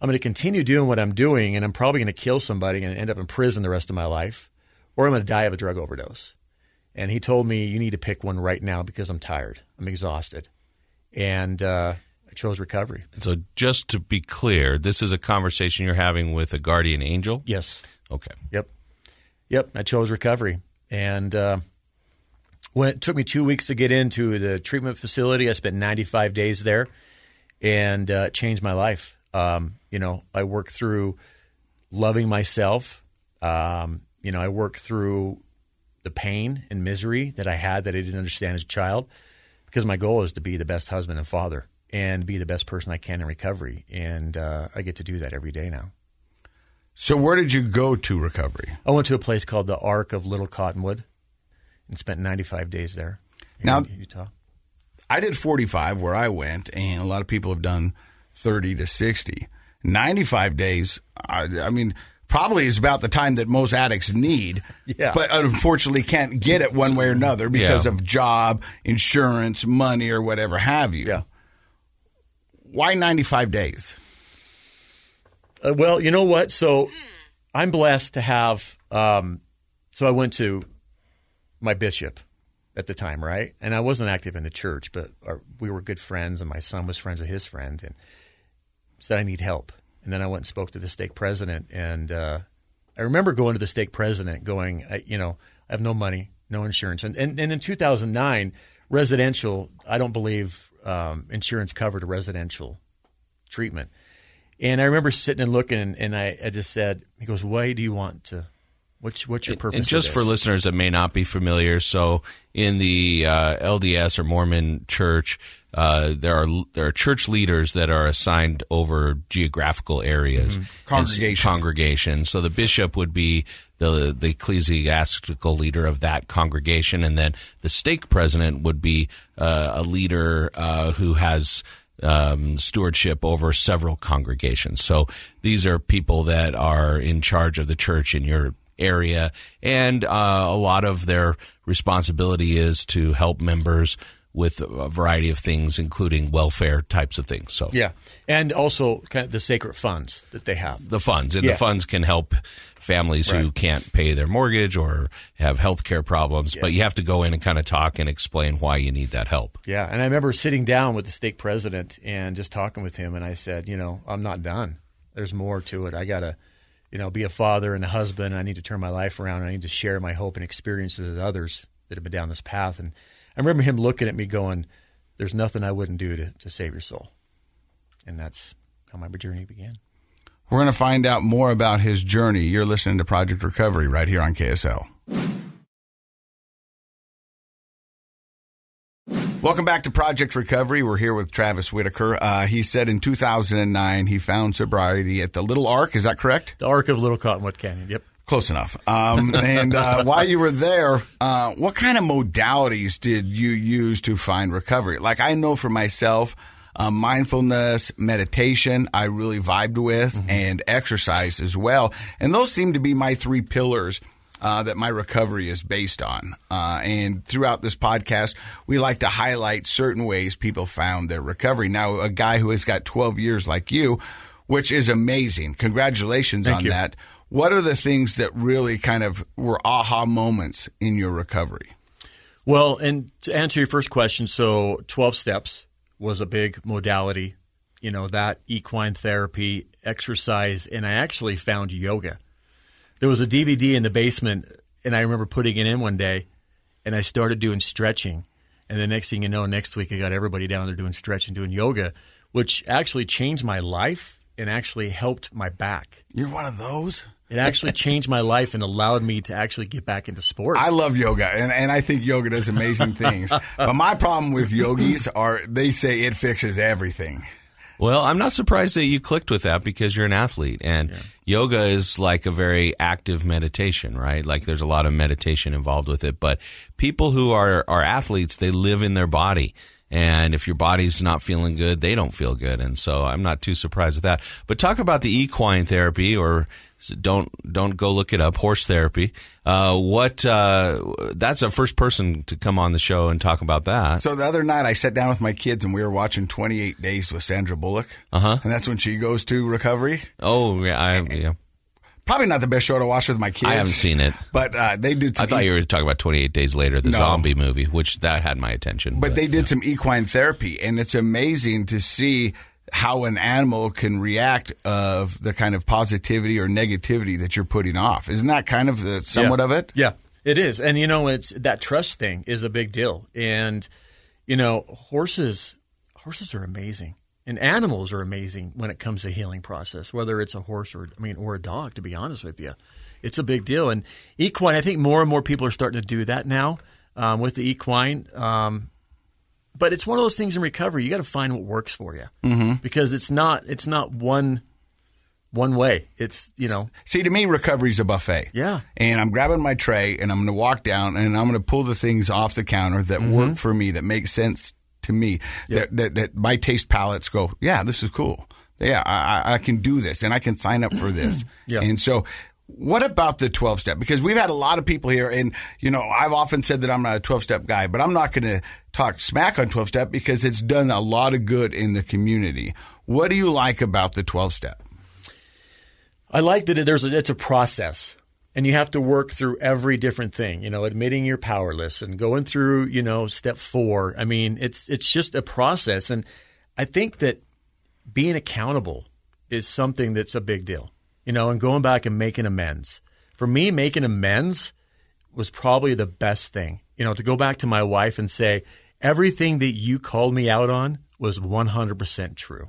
I'm going to continue doing what I'm doing, and I'm probably going to kill somebody and end up in prison the rest of my life, or I'm going to die of a drug overdose. And he told me, you need to pick one right now because I'm tired. I'm exhausted. And I chose recovery. So just to be clear, this is a conversation you're having with a guardian angel? Yes. Okay. Yep. I chose recovery. And it took me 2 weeks to get into the treatment facility. I spent 95 days there, and it changed my life. I worked through loving myself. I worked through the pain and misery that I had that I didn't understand as a child, because my goal is to be the best husband and father and be the best person I can in recovery. And I get to do that every day now. So where did you go to recovery? I went to a place called the Ark of Little Cottonwood and spent 95 days there in Utah. I did 45 where I went, and a lot of people have done 30 to 60. 95 days, I mean, probably is about the time that most addicts need, but unfortunately can't get it one way or another because of job, insurance, money, or whatever have you. Yeah. Why 95 days? Well, you know what? So I'm blessed to have so I went to my bishop at the time, right? And I wasn't active in the church, but we were good friends, and my son was friends with his friend, and said I need help. And then I went and spoke to the stake president, and I remember going to the stake president going, I have no money, no insurance. And in 2009, residential, I don't believe insurance covered a residential treatment. And I remember sitting and looking, and I just said, he goes, why do you want to, what's your purpose? And just for listeners that may not be familiar, so in the LDS or Mormon church, there are church leaders that are assigned over geographical areas. Congregation. So the bishop would be the ecclesiastical leader of that congregation, and then the stake president would be a leader who has stewardship over several congregations. So these are people that are in charge of the church in your area, and a lot of their responsibility is to help members with a variety of things, including welfare types of things. So and also kind of the sacred funds that they have. The funds, and the funds can help families who can't pay their mortgage or have health care problems, but you have to go in and kind of talk and explain why you need that help. Yeah, and I remember sitting down with the stake president and just talking with him, and I said, I'm not done. There's more to it. I got to, be a father and a husband. I need to turn my life around. I need to share my hope and experiences with others that have been down this path. And I remember him looking at me going, there's nothing I wouldn't do to save your soul. And that's how my journey began. We're going to find out more about his journey. You're listening to Project Recovery right here on KSL. Welcome back to Project Recovery. We're here with Travis Whittaker. He said in 2009 he found sobriety at the Little Ark. Is that correct? The Ark of Little Cottonwood Canyon, yep. Close enough. And while you were there, what kind of modalities did you use to find recovery? Like, I know for myself, mindfulness, meditation, I really vibed with, and exercise as well. And those seem to be my 3 pillars that my recovery is based on. And throughout this podcast, we like to highlight certain ways people found their recovery. Now, a guy who has got 12 years like you, which is amazing. Congratulations on that. What are the things that really kind of were aha moments in your recovery? Well, and to answer your first question, so 12 steps was a big modality, that equine therapy, exercise, and I actually found yoga. There was a DVD in the basement, and I remember putting it in one day, and I started doing stretching. And the next thing you know, next week I got everybody down there doing stretching, doing yoga, which actually changed my life and actually helped my back. You're one of those? It actually changed my life and allowed me to actually get back into sports. I love yoga, and I think yoga does amazing things. But my problem with yogis are they say it fixes everything. Well, I'm not surprised that you clicked with that because you're an athlete. And yoga is like a very active meditation, right? Like there's a lot of meditation involved with it. But people who are athletes, they live in their body. And if your body's not feeling good, they don't feel good. And so I'm not too surprised with that. But talk about the equine therapy, or don't go look it up, horse therapy. That's a first person to come on the show and talk about that. So the other night I sat down with my kids and we were watching 28 Days with Sandra Bullock. Uh-huh. And that's when she goes to recovery. Oh, yeah. Probably not the best show to watch with my kids. I haven't seen it. But they did some... I thought you were talking about 28 Days Later, the zombie movie, which that had my attention. But they did some equine therapy, and it's amazing to see how an animal can react of the kind of positivity or negativity that you're putting off. Isn't that kind of somewhat of it? Yeah, it is. And, it's that trust thing is a big deal. And, horses are amazing. And animals are amazing when it comes to healing process, whether it's a horse or a dog, to be honest with you. It's a big deal. And equine, I think more and more people are starting to do that now with the equine. But it's one of those things in recovery. You got to find what works for you because it's not one way. It's, See, to me, recovery's a buffet. Yeah. And I'm grabbing my tray and I'm going to walk down and I'm going to pull the things off the counter that work for me, that make sense to me, that my taste palates go, yeah, this is cool. Yeah, I can do this and I can sign up for this. And so what about the 12-step? Because we've had a lot of people here and, I've often said that I'm not a 12-step guy, but I'm not going to talk smack on 12-step because it's done a lot of good in the community. What do you like about the 12-step? I like that it's a process. And you have to work through every different thing, admitting you're powerless and going through, step 4. I mean, it's just a process. And I think that being accountable is something that's a big deal, and going back and making amends. For me, making amends was probably the best thing, to go back to my wife and say, everything that you called me out on was 100% true.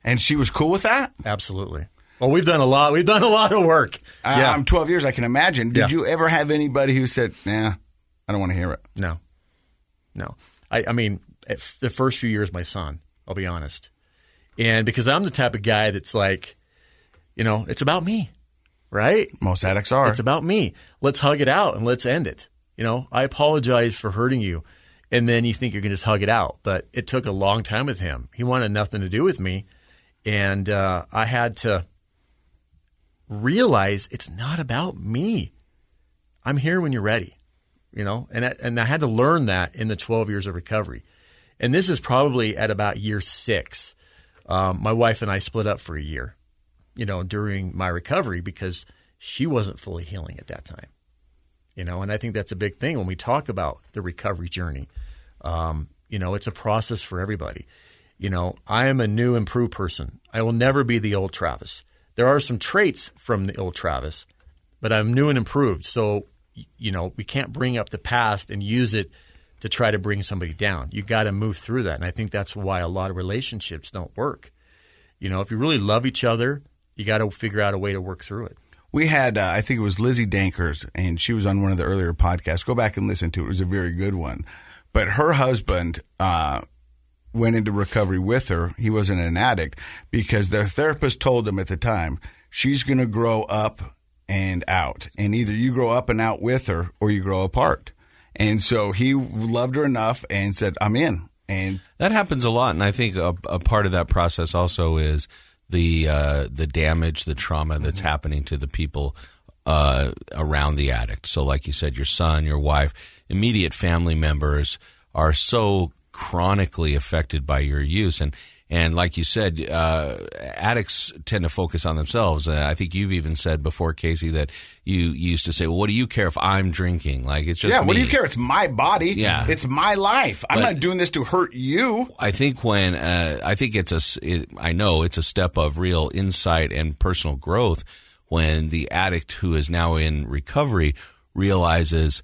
And she was cool with that? Absolutely. Well, we've done a lot. We've done a lot of work. I'm 12 years. I can imagine. Did you ever have anybody who said, "Nah, I don't want to hear it"? No. I mean, the first few years, my son. I'll be honest, and because I'm the type of guy that's like, it's about me, right? Most addicts are. It's about me. Let's hug it out and let's end it. I apologize for hurting you, and then you think you're going to just hug it out, but it took a long time with him. He wanted nothing to do with me, and I had to realize it's not about me. I'm here when you're ready, and I had to learn that in the 12 years of recovery. And this is probably at about year 6. My wife and I split up for a year, during my recovery because she wasn't fully healing at that time, and I think that's a big thing when we talk about the recovery journey. It's a process for everybody. I am a new, improved person. I will never be the old Travis. There are some traits from the old Travis, but I'm new and improved. So, we can't bring up the past and use it to try to bring somebody down. You got to move through that. And I think that's why a lot of relationships don't work. If you really love each other, you got to figure out a way to work through it. We had, I think it was Lizzie Dankers, and she was on one of the earlier podcasts. Go back and listen to it. It was a very good one. But her husband went into recovery with her. He wasn't an addict because their therapist told them at the time, she's going to grow up and out. And either you grow up and out with her or you grow apart. And so he loved her enough and said, I'm in. And that happens a lot. And I think a part of that process also is the damage, the trauma that's happening to the people around the addict. So like you said, your son, your wife, immediate family members are so chronically affected by your use. And like you said, addicts tend to focus on themselves. I think you've even said before, Casey, that you used to say, well, what do you care if I'm drinking? Like, it's just me. What do you care? It's my body. Yeah. It's my life. I'm not doing this to hurt you. I think I know it's a step of real insight and personal growth when the addict who is now in recovery realizes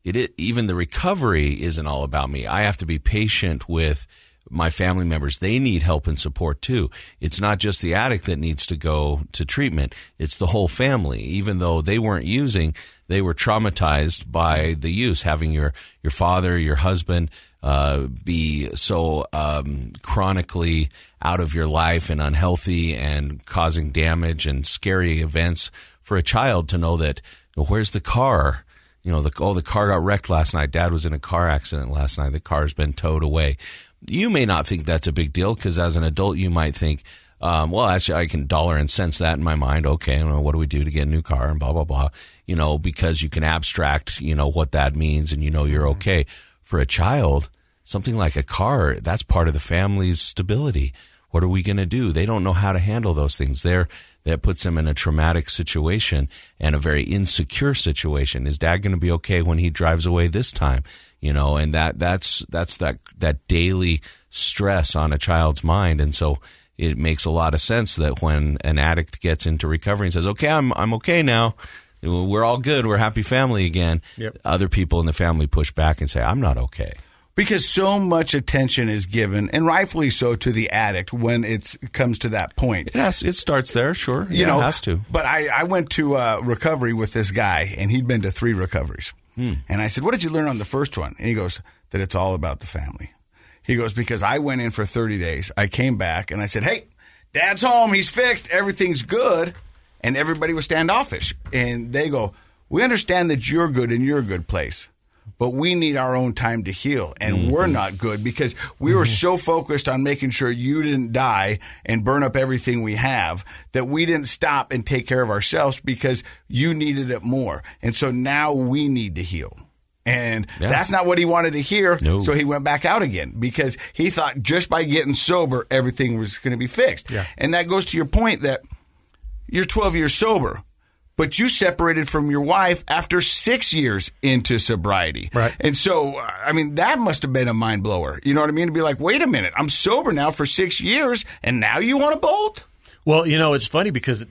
even the recovery isn't all about me. I have to be patient with my family members, they need help and support too. It's not just the addict that needs to go to treatment. It's the whole family. Even though they weren't using, they were traumatized by the use, having your father, your husband, be so chronically out of your life and unhealthy and causing damage and scary events for a child to know that, where's the car? The car got wrecked last night. Dad was in a car accident last night. The car's been towed away. You may not think that's a big deal because as an adult you might think, well, actually I can dollar and cents that in my mind. Okay, what do we do to get a new car and blah, blah, blah, because you can abstract, what that means and you're okay. For a child, something like a car, that's part of the family's stability. What are we going to do? They don't know how to handle those things. That puts them in a traumatic situation and a very insecure situation. Is Dad going to be okay when he drives away this time? And that's that daily stress on a child's mind. And so it makes a lot of sense that when an addict gets into recovery and says, okay, I'm okay now. We're all good. We're a happy family again. Yep. Other people in the family push back and say, I'm not okay. Because so much attention is given, and rightfully so, to the addict when it comes to that point. It starts there, sure. It has to. But I went to recovery with this guy, and he'd been to 3 recoveries. And I said, what did you learn on the first one? And he goes, that it's all about the family. He goes, because I went in for 30 days. I came back, and I said, hey, Dad's home. He's fixed. Everything's good. And everybody was standoffish. And they go, we understand that you're good and you're a good place. But we need our own time to heal, and we're not good because we were so focused on making sure you didn't die and burn up everything we have that we didn't stop and take care of ourselves because you needed it more. And so now we need to heal. And that's not what he wanted to hear, so he went back out again because he thought just by getting sober, everything was going to be fixed. Yeah. And that goes to your point that you're 12 years sober. But you separated from your wife after 6 years into sobriety. Right. And so, that must have been a mind blower. You know what I mean? To be like, wait a minute, I'm sober now for 6 years, and now you want to bolt? Well, it's funny because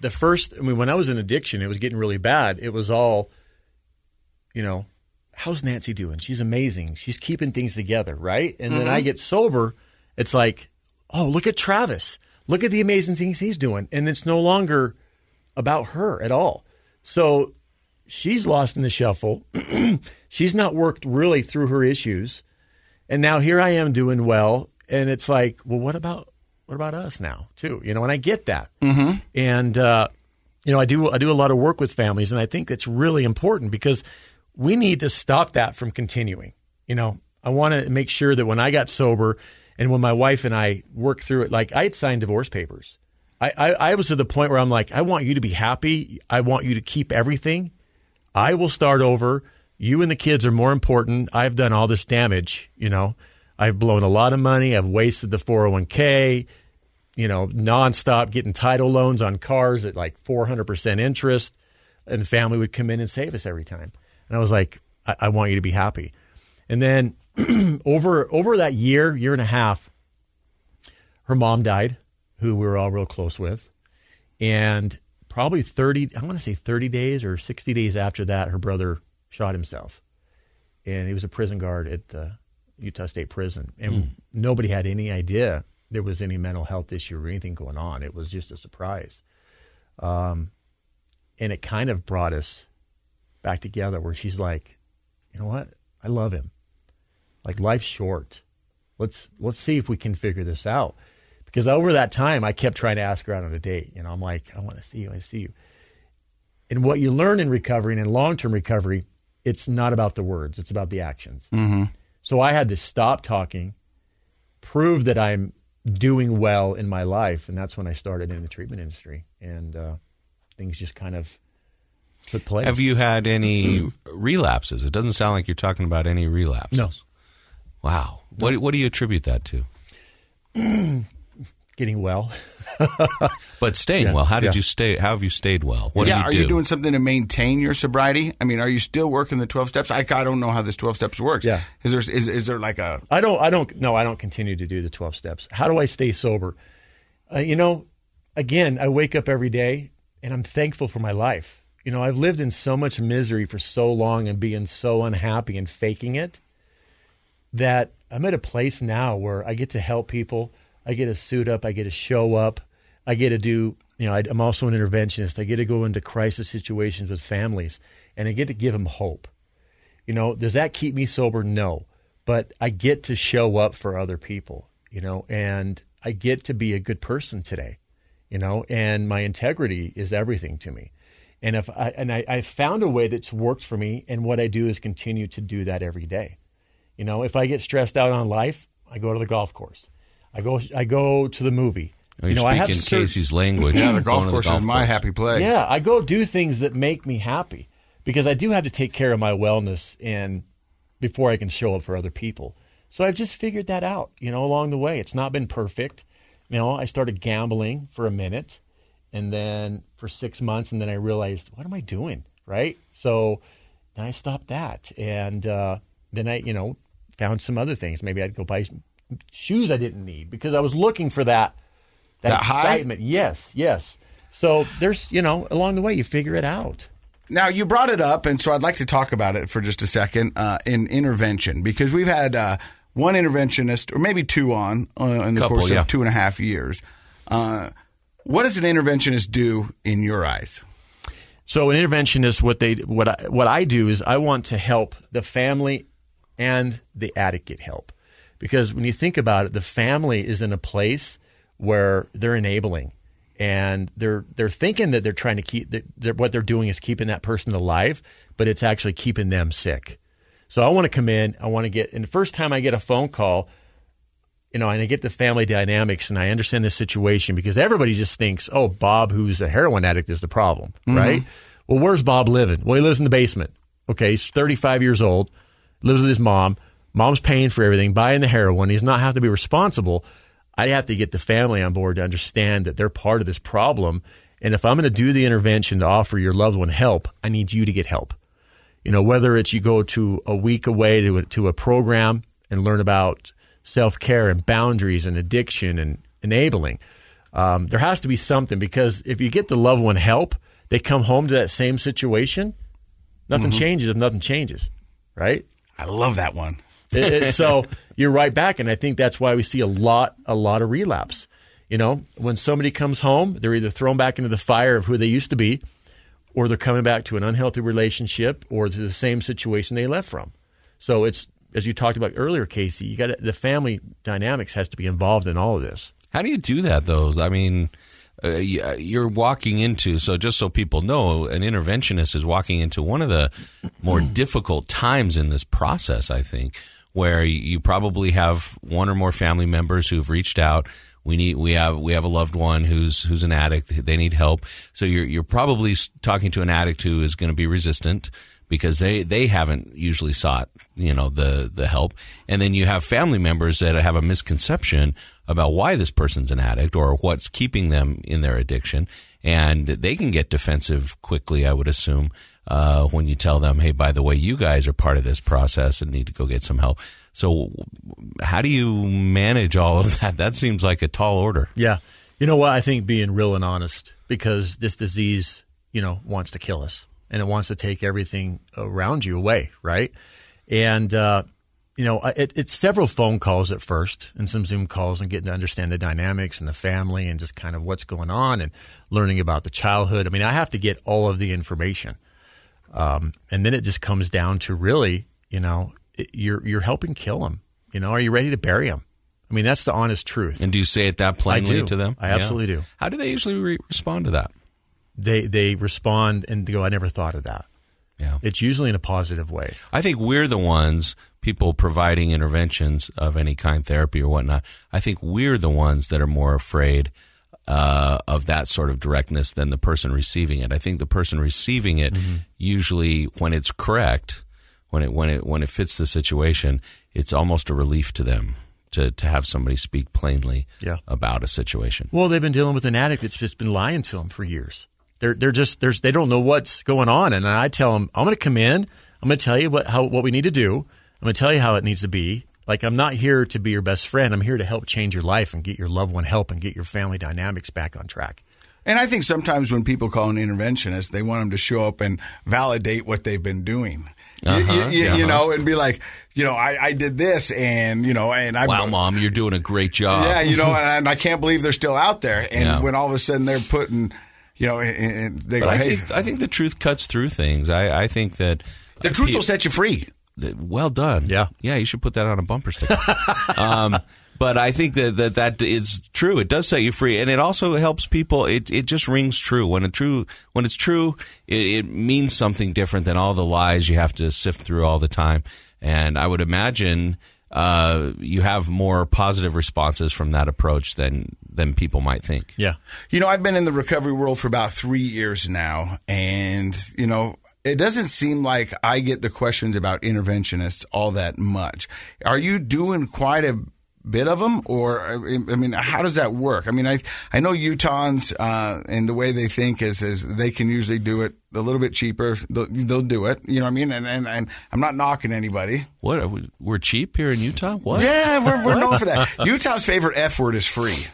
when I was in addiction, it was getting really bad. It was all, how's Nancy doing? She's amazing. She's keeping things together, right? And then I get sober. It's like, oh, look at Travis. Look at the amazing things he's doing. And it's no longer about her at all. So she's lost in the shuffle. She's not worked really through her issues. And now here I am doing well. And it's like, well, what about us now too? And I get that. Mm-hmm. And, I do a lot of work with families. And I think that's really important because we need to stop that from continuing. I want to make sure that when I got sober and when my wife and I worked through it, like I had signed divorce papers. I was to the point where I'm like, I want you to be happy. I want you to keep everything. I will start over. You and the kids are more important. I've done all this damage. I've blown a lot of money. I've wasted the 401k, nonstop getting title loans on cars at like 400% interest. And the family would come in and save us every time. And I was like, I want you to be happy. And then over that year and a half, her mom died, who we were all real close with. And probably 30 days or 60 days after that, her brother shot himself. And he was a prison guard at the Utah State Prison. And nobody had any idea there was any mental health issue or anything going on. It was just a surprise. And it kind of brought us back together where she's like, you know what? I love him. Like, life's short. Let's see if we can figure this out. Because over that time, I kept trying to ask her out on a date. I'm like, I want to see you. I see you. And what you learn in recovery and in long-term recovery, it's not about the words. It's about the actions. Mm-hmm. So I had to stop talking, prove that I'm doing well in my life. And that's when I started in the treatment industry. And things just kind of took place. Have you had any relapses? It doesn't sound like you're talking about any relapses. No. Wow. No. What do you attribute that to? Getting well. But staying well. How did you stay? How have you stayed well? What do you do? Are you doing something to maintain your sobriety? Are you still working the 12 steps? I don't know how this 12 steps works. Yeah. Is there like a... I don't continue to do the 12 steps. How do I stay sober? Again, I wake up every day and I'm thankful for my life. I've lived in so much misery for so long and being so unhappy and faking it that I'm at a place now where I get to help people. I get to suit up. I get to show up. I get to do, I'm also an interventionist. I get to go into crisis situations with families, and I get to give them hope. Does that keep me sober? No. But I get to show up for other people, and I get to be a good person today, and my integrity is everything to me. And I found a way that's worked for me, and what I do is continue to do that every day. If I get stressed out on life, I go to the golf course. I go to the movie. You're speaking Casey's language. Yeah, the golf course is my happy place. Yeah, I go do things that make me happy because I do have to take care of my wellness and before I can show up for other people. So I've just figured that out, along the way. It's not been perfect. I started gambling for a minute and then for 6 months, and then I realized, what am I doing, right? So then I stopped that, and then I, found some other things. Maybe I'd go buy shoes I didn't need because I was looking for that excitement. High? Yes. So there's, along the way, you figure it out. Now, you brought it up, and so I'd like to talk about it for just a second in intervention, because we've had one interventionist, or maybe two in the course of 2.5 years. What does an interventionist do in your eyes? So an interventionist, what I do is I want to help the family and the addict get help. Because when you think about it, the family is in a place where they're enabling. And they're thinking that they're trying to keep what they're doing is keeping that person alive, but it's actually keeping them sick. So I want to come in. I want to get, and the first time I get a phone call, and I get the family dynamics, and I understand the situation because everybody just thinks, oh, Bob, who's a heroin addict, is the problem, right? Well, where's Bob living? Well, he lives in the basement. Okay, he's 35 years old, lives with his mom. Mom's paying for everything, buying the heroin. He's not have to be responsible. I have to get the family on board to understand that they're part of this problem. And if I'm going to do the intervention to offer your loved one help, I need you to get help. Whether it's you go to a week away to a program and learn about self-care and boundaries and addiction and enabling, there has to be something, because if you get the loved one help, they come home to that same situation, nothing changes if nothing changes, right? I love that one. So you're right back, and I think that's why we see a lot of relapse. When somebody comes home, they're either thrown back into the fire of who they used to be, or they're coming back to an unhealthy relationship or to the same situation they left from. So it's, as you talked about earlier, Casey, the family dynamics has to be involved in all of this. How do you do that, though? I mean, you're walking into, so just so people know, an interventionist is walking into one of the more difficult times in this process, I think, where you probably have one or more family members who've reached out. We have a loved one who's an addict. They need help. So you're probably talking to an addict who is going to be resistant because they haven't usually sought, the help. And then you have family members that have a misconception about why this person's an addict or what's keeping them in their addiction. And they can get defensive quickly, I would assume, when you tell them, hey, by the way, you guys are part of this process and need to go get some help. So how do you manage all of that? That seems like a tall order. Yeah. You know what? I think being real and honest, because this disease, wants to kill us, and it wants to take everything around you away, right? And, it's several phone calls at first and some Zoom calls and getting to understand the dynamics and the family and just kind of what's going on and learning about the childhood. I mean, I have to get all of the information. And then it just comes down to really, you're helping kill them. Are you ready to bury them? I mean, that's the honest truth. And do you say it that plainly to them? I absolutely do. How do they usually respond to that? They respond and go, I never thought of that. Yeah. It's usually in a positive way. I think we're the ones, people providing interventions of any kind, therapy or whatnot, I think we're the ones that are more afraid of that sort of directness than the person receiving it. I think the person receiving it usually, when it's correct, when it fits the situation, it's almost a relief to them to have somebody speak plainly about a situation. Well, they've been dealing with an addict that's just been lying to them for years. They don't know what's going on, and I tell them, I'm going to come in, I'm going to tell you what we need to do, I'm going to tell you how it needs to be. Like, I'm not here to be your best friend. I'm here to help change your life and get your loved one help and get your family dynamics back on track. And I think sometimes when people call an interventionist, they want them to show up and validate what they've been doing. You know, and be like, you know, I did this, and you know, and I wow, Mom, you're doing a great job. Yeah, you know, and I can't believe they're still out there. And when all of a sudden they're putting, you know, and they go, hey, I think the truth cuts through things. I think that the truth will set you free. Well done. Yeah. You should put that on a bumper sticker. But I think that is true. It does set you free, and it also helps people. It just rings true. When it's true, it means something different than all the lies you have to sift through all the time. And I would imagine you have more positive responses from that approach than people might think. Yeah. You know, I've been in the recovery world for about 3 years now, and you know, it doesn't seem like I get the questions about interventionists all that much. Are you doing quite a bit of them, or I mean, how does that work? I mean, I know Utahns and the way they think is they can usually do it a little bit cheaper. They'll do it. You know what I mean? And I'm not knocking anybody. What, we're cheap here in Utah? What? Yeah, we're known for that. Utah's favorite F word is free.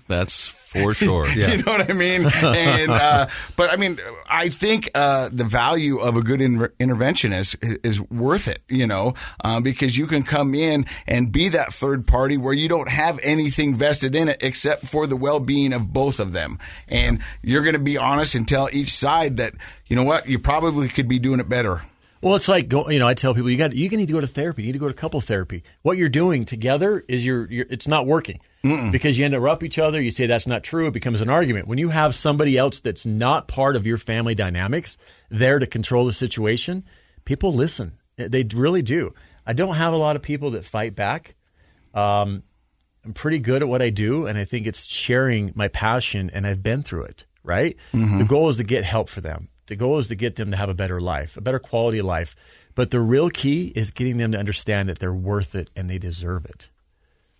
That's for sure. Yeah. You know what I mean? And but I mean, I think the value of a good interventionist is worth it, you know, because you can come in and be that third party where you don't have anything vested in it except for the well-being of both of them. And you're going to be honest and tell each side that, you know what, you probably could be doing it better. Well, it's like, you know, I tell people you need to go to therapy. You need to go to couple therapy. What you're doing together is it's not working. Because you interrupt each other. You say that's not true. It becomes an argument. When you have somebody else that's not part of your family dynamics there to control the situation, people listen. They really do. I don't have a lot of people that fight back. I'm pretty good at what I do, and I think it's sharing my passion, and I've been through it, right? Mm-hmm. The goal is to get help for them. The goal is to get them to have a better life, a better quality of life. But the real key is getting them to understand that they're worth it and they deserve it.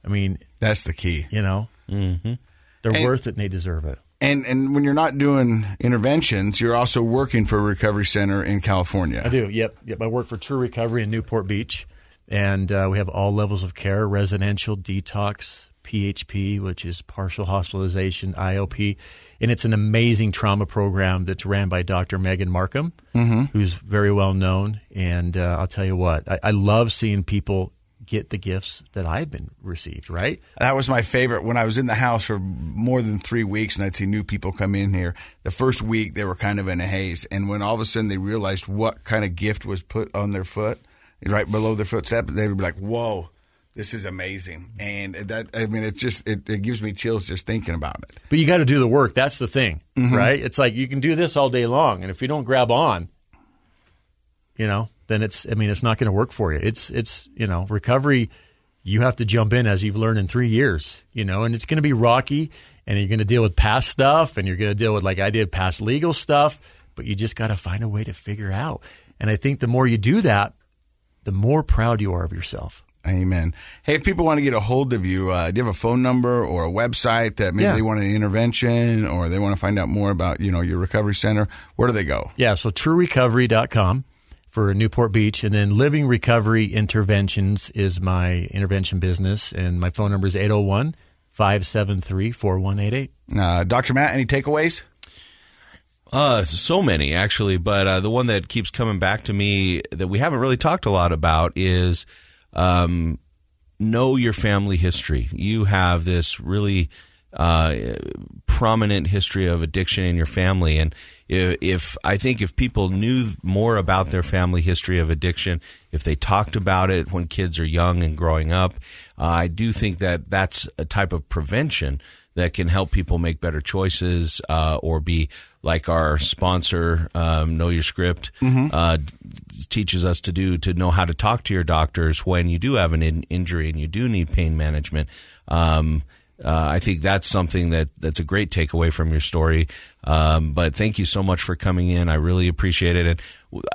I mean, that's the key. You know, they're worth it and they deserve it. And when you're not doing interventions, you're also working for a recovery center in California. I do. Yep. I work for True Recovery in Newport Beach, and we have all levels of care: residential, detox, PHP, which is partial hospitalization, IOP, and it's an amazing trauma program that's ran by Dr. Megan Markham, who's very well known. And I'll tell you what, I love seeing people get the gifts that I've been received, right? That was my favorite. When I was in the house for more than 3 weeks and I'd see new people come in here, the first week they were kind of in a haze. And when all of a sudden they realized what kind of gift was put on their foot, right below their footstep, they would be like, whoa, this is amazing. And that, I mean, it gives me chills just thinking about it. But you got to do the work. That's the thing, right? It's like you can do this all day long. And if you don't grab on, you know, then it's not going to work for you. It's you know, recovery, you have to jump in as you've learned in 3 years, you know, and it's going to be rocky, and you're going to deal with past stuff, and you're going to deal with, like I did, past legal stuff, but you just got to find a way to figure out. And I think the more you do that, the more proud you are of yourself. Amen. Hey, if people want to get a hold of you, do you have a phone number or a website that maybe they want an intervention, or they want to find out more about, you know, your recovery center? Where do they go? Yeah, so truerecovery.com. for Newport Beach, and then Living Recovery Interventions is my intervention business, and my phone number is 801-573-4188. Dr. Matt, any takeaways? So many, actually, but the one that keeps coming back to me that we haven't really talked a lot about is know your family history. You have this really prominent history of addiction in your family, and if people knew more about their family history of addiction, if they talked about it when kids are young and growing up, I do think that that's a type of prevention that can help people make better choices, or be like our sponsor, Know Your Script, teaches us to know how to talk to your doctors when you do have an injury and you do need pain management. I think that's something that's a great takeaway from your story. But thank you so much for coming in. I really appreciate it. And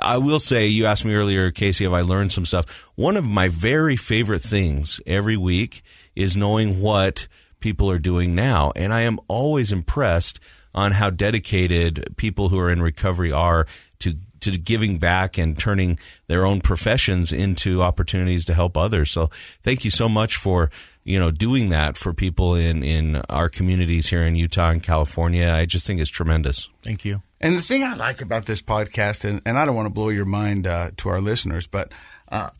I will say, you asked me earlier, Casey, have I learned some stuff? One of my very favorite things every week is knowing what people are doing now. And I am always impressed on how dedicated people who are in recovery are to giving back and turning their own professions into opportunities to help others. So thank you so much for doing that for people in our communities here in Utah and California, I just think is tremendous. Thank you. And the thing I like about this podcast, and I don't want to blow your mind to our listeners, but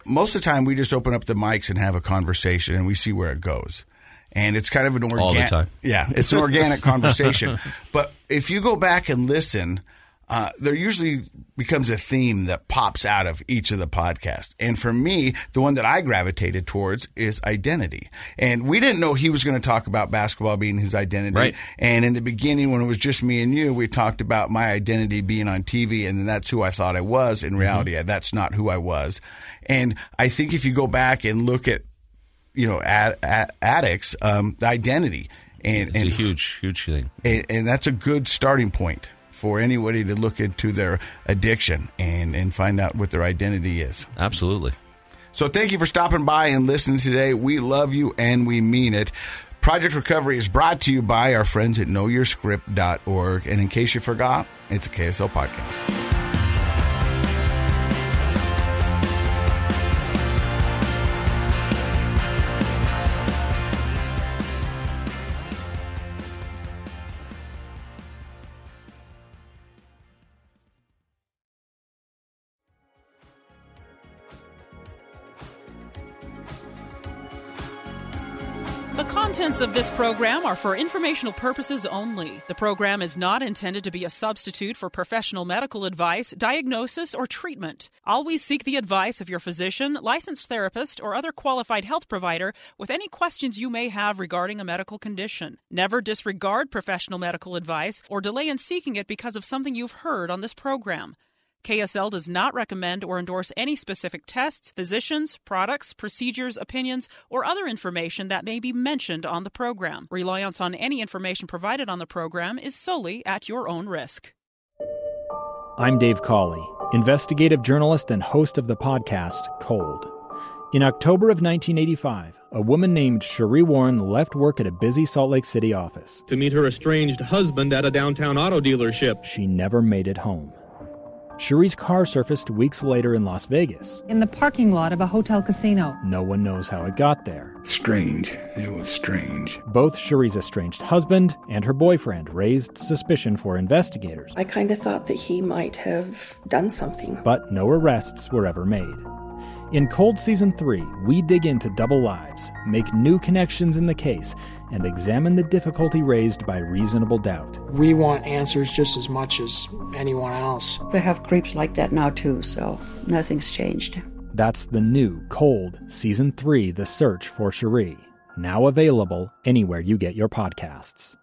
most of the time we just open up the mics and have a conversation and we see where it goes. And it's kind of an all the time. Yeah, it's an organic conversation. But if you go back and listen, there usually becomes a theme that pops out of each of the podcasts. And for me, the one that I gravitated towards is identity. And we didn't know he was going to talk about basketball being his identity. Right. And in the beginning, when it was just me and you, we talked about my identity being on TV, and that's who I thought I was. In reality, that's not who I was. And I think if you go back and look at, addicts, the identity. It's a huge thing. And that's a good starting point for anybody to look into their addiction and find out what their identity is. Absolutely. So thank you for stopping by and listening today. We love you and we mean it. Project Recovery is brought to you by our friends at knowyourscript.org. And in case you forgot, it's a KSL podcast. The contents of this program are for informational purposes only. The program is not intended to be a substitute for professional medical advice, diagnosis, or treatment. Always seek the advice of your physician, licensed therapist, or other qualified health provider with any questions you may have regarding a medical condition. Never disregard professional medical advice or delay in seeking it because of something you've heard on this program. KSL does not recommend or endorse any specific tests, physicians, products, procedures, opinions, or other information that may be mentioned on the program. Reliance on any information provided on the program is solely at your own risk. I'm Dave Cawley, investigative journalist and host of the podcast Cold. In October of 1985, a woman named Cherie Warren left work at a busy Salt Lake City office to meet her estranged husband at a downtown auto dealership. She never made it home. Cherie's car surfaced weeks later in Las Vegas. In the parking lot of a hotel casino. No one knows how it got there. Strange. It was strange. Both Cherie's estranged husband and her boyfriend raised suspicion for investigators. I kind of thought that he might have done something. But no arrests were ever made. In Cold Season 3, we dig into double lives, make new connections in the case, and examine the difficulty raised by reasonable doubt. We want answers just as much as anyone else. They have creeps like that now too, so nothing's changed. That's the new Cold Season 3, The Search for Cherie. Now available anywhere you get your podcasts.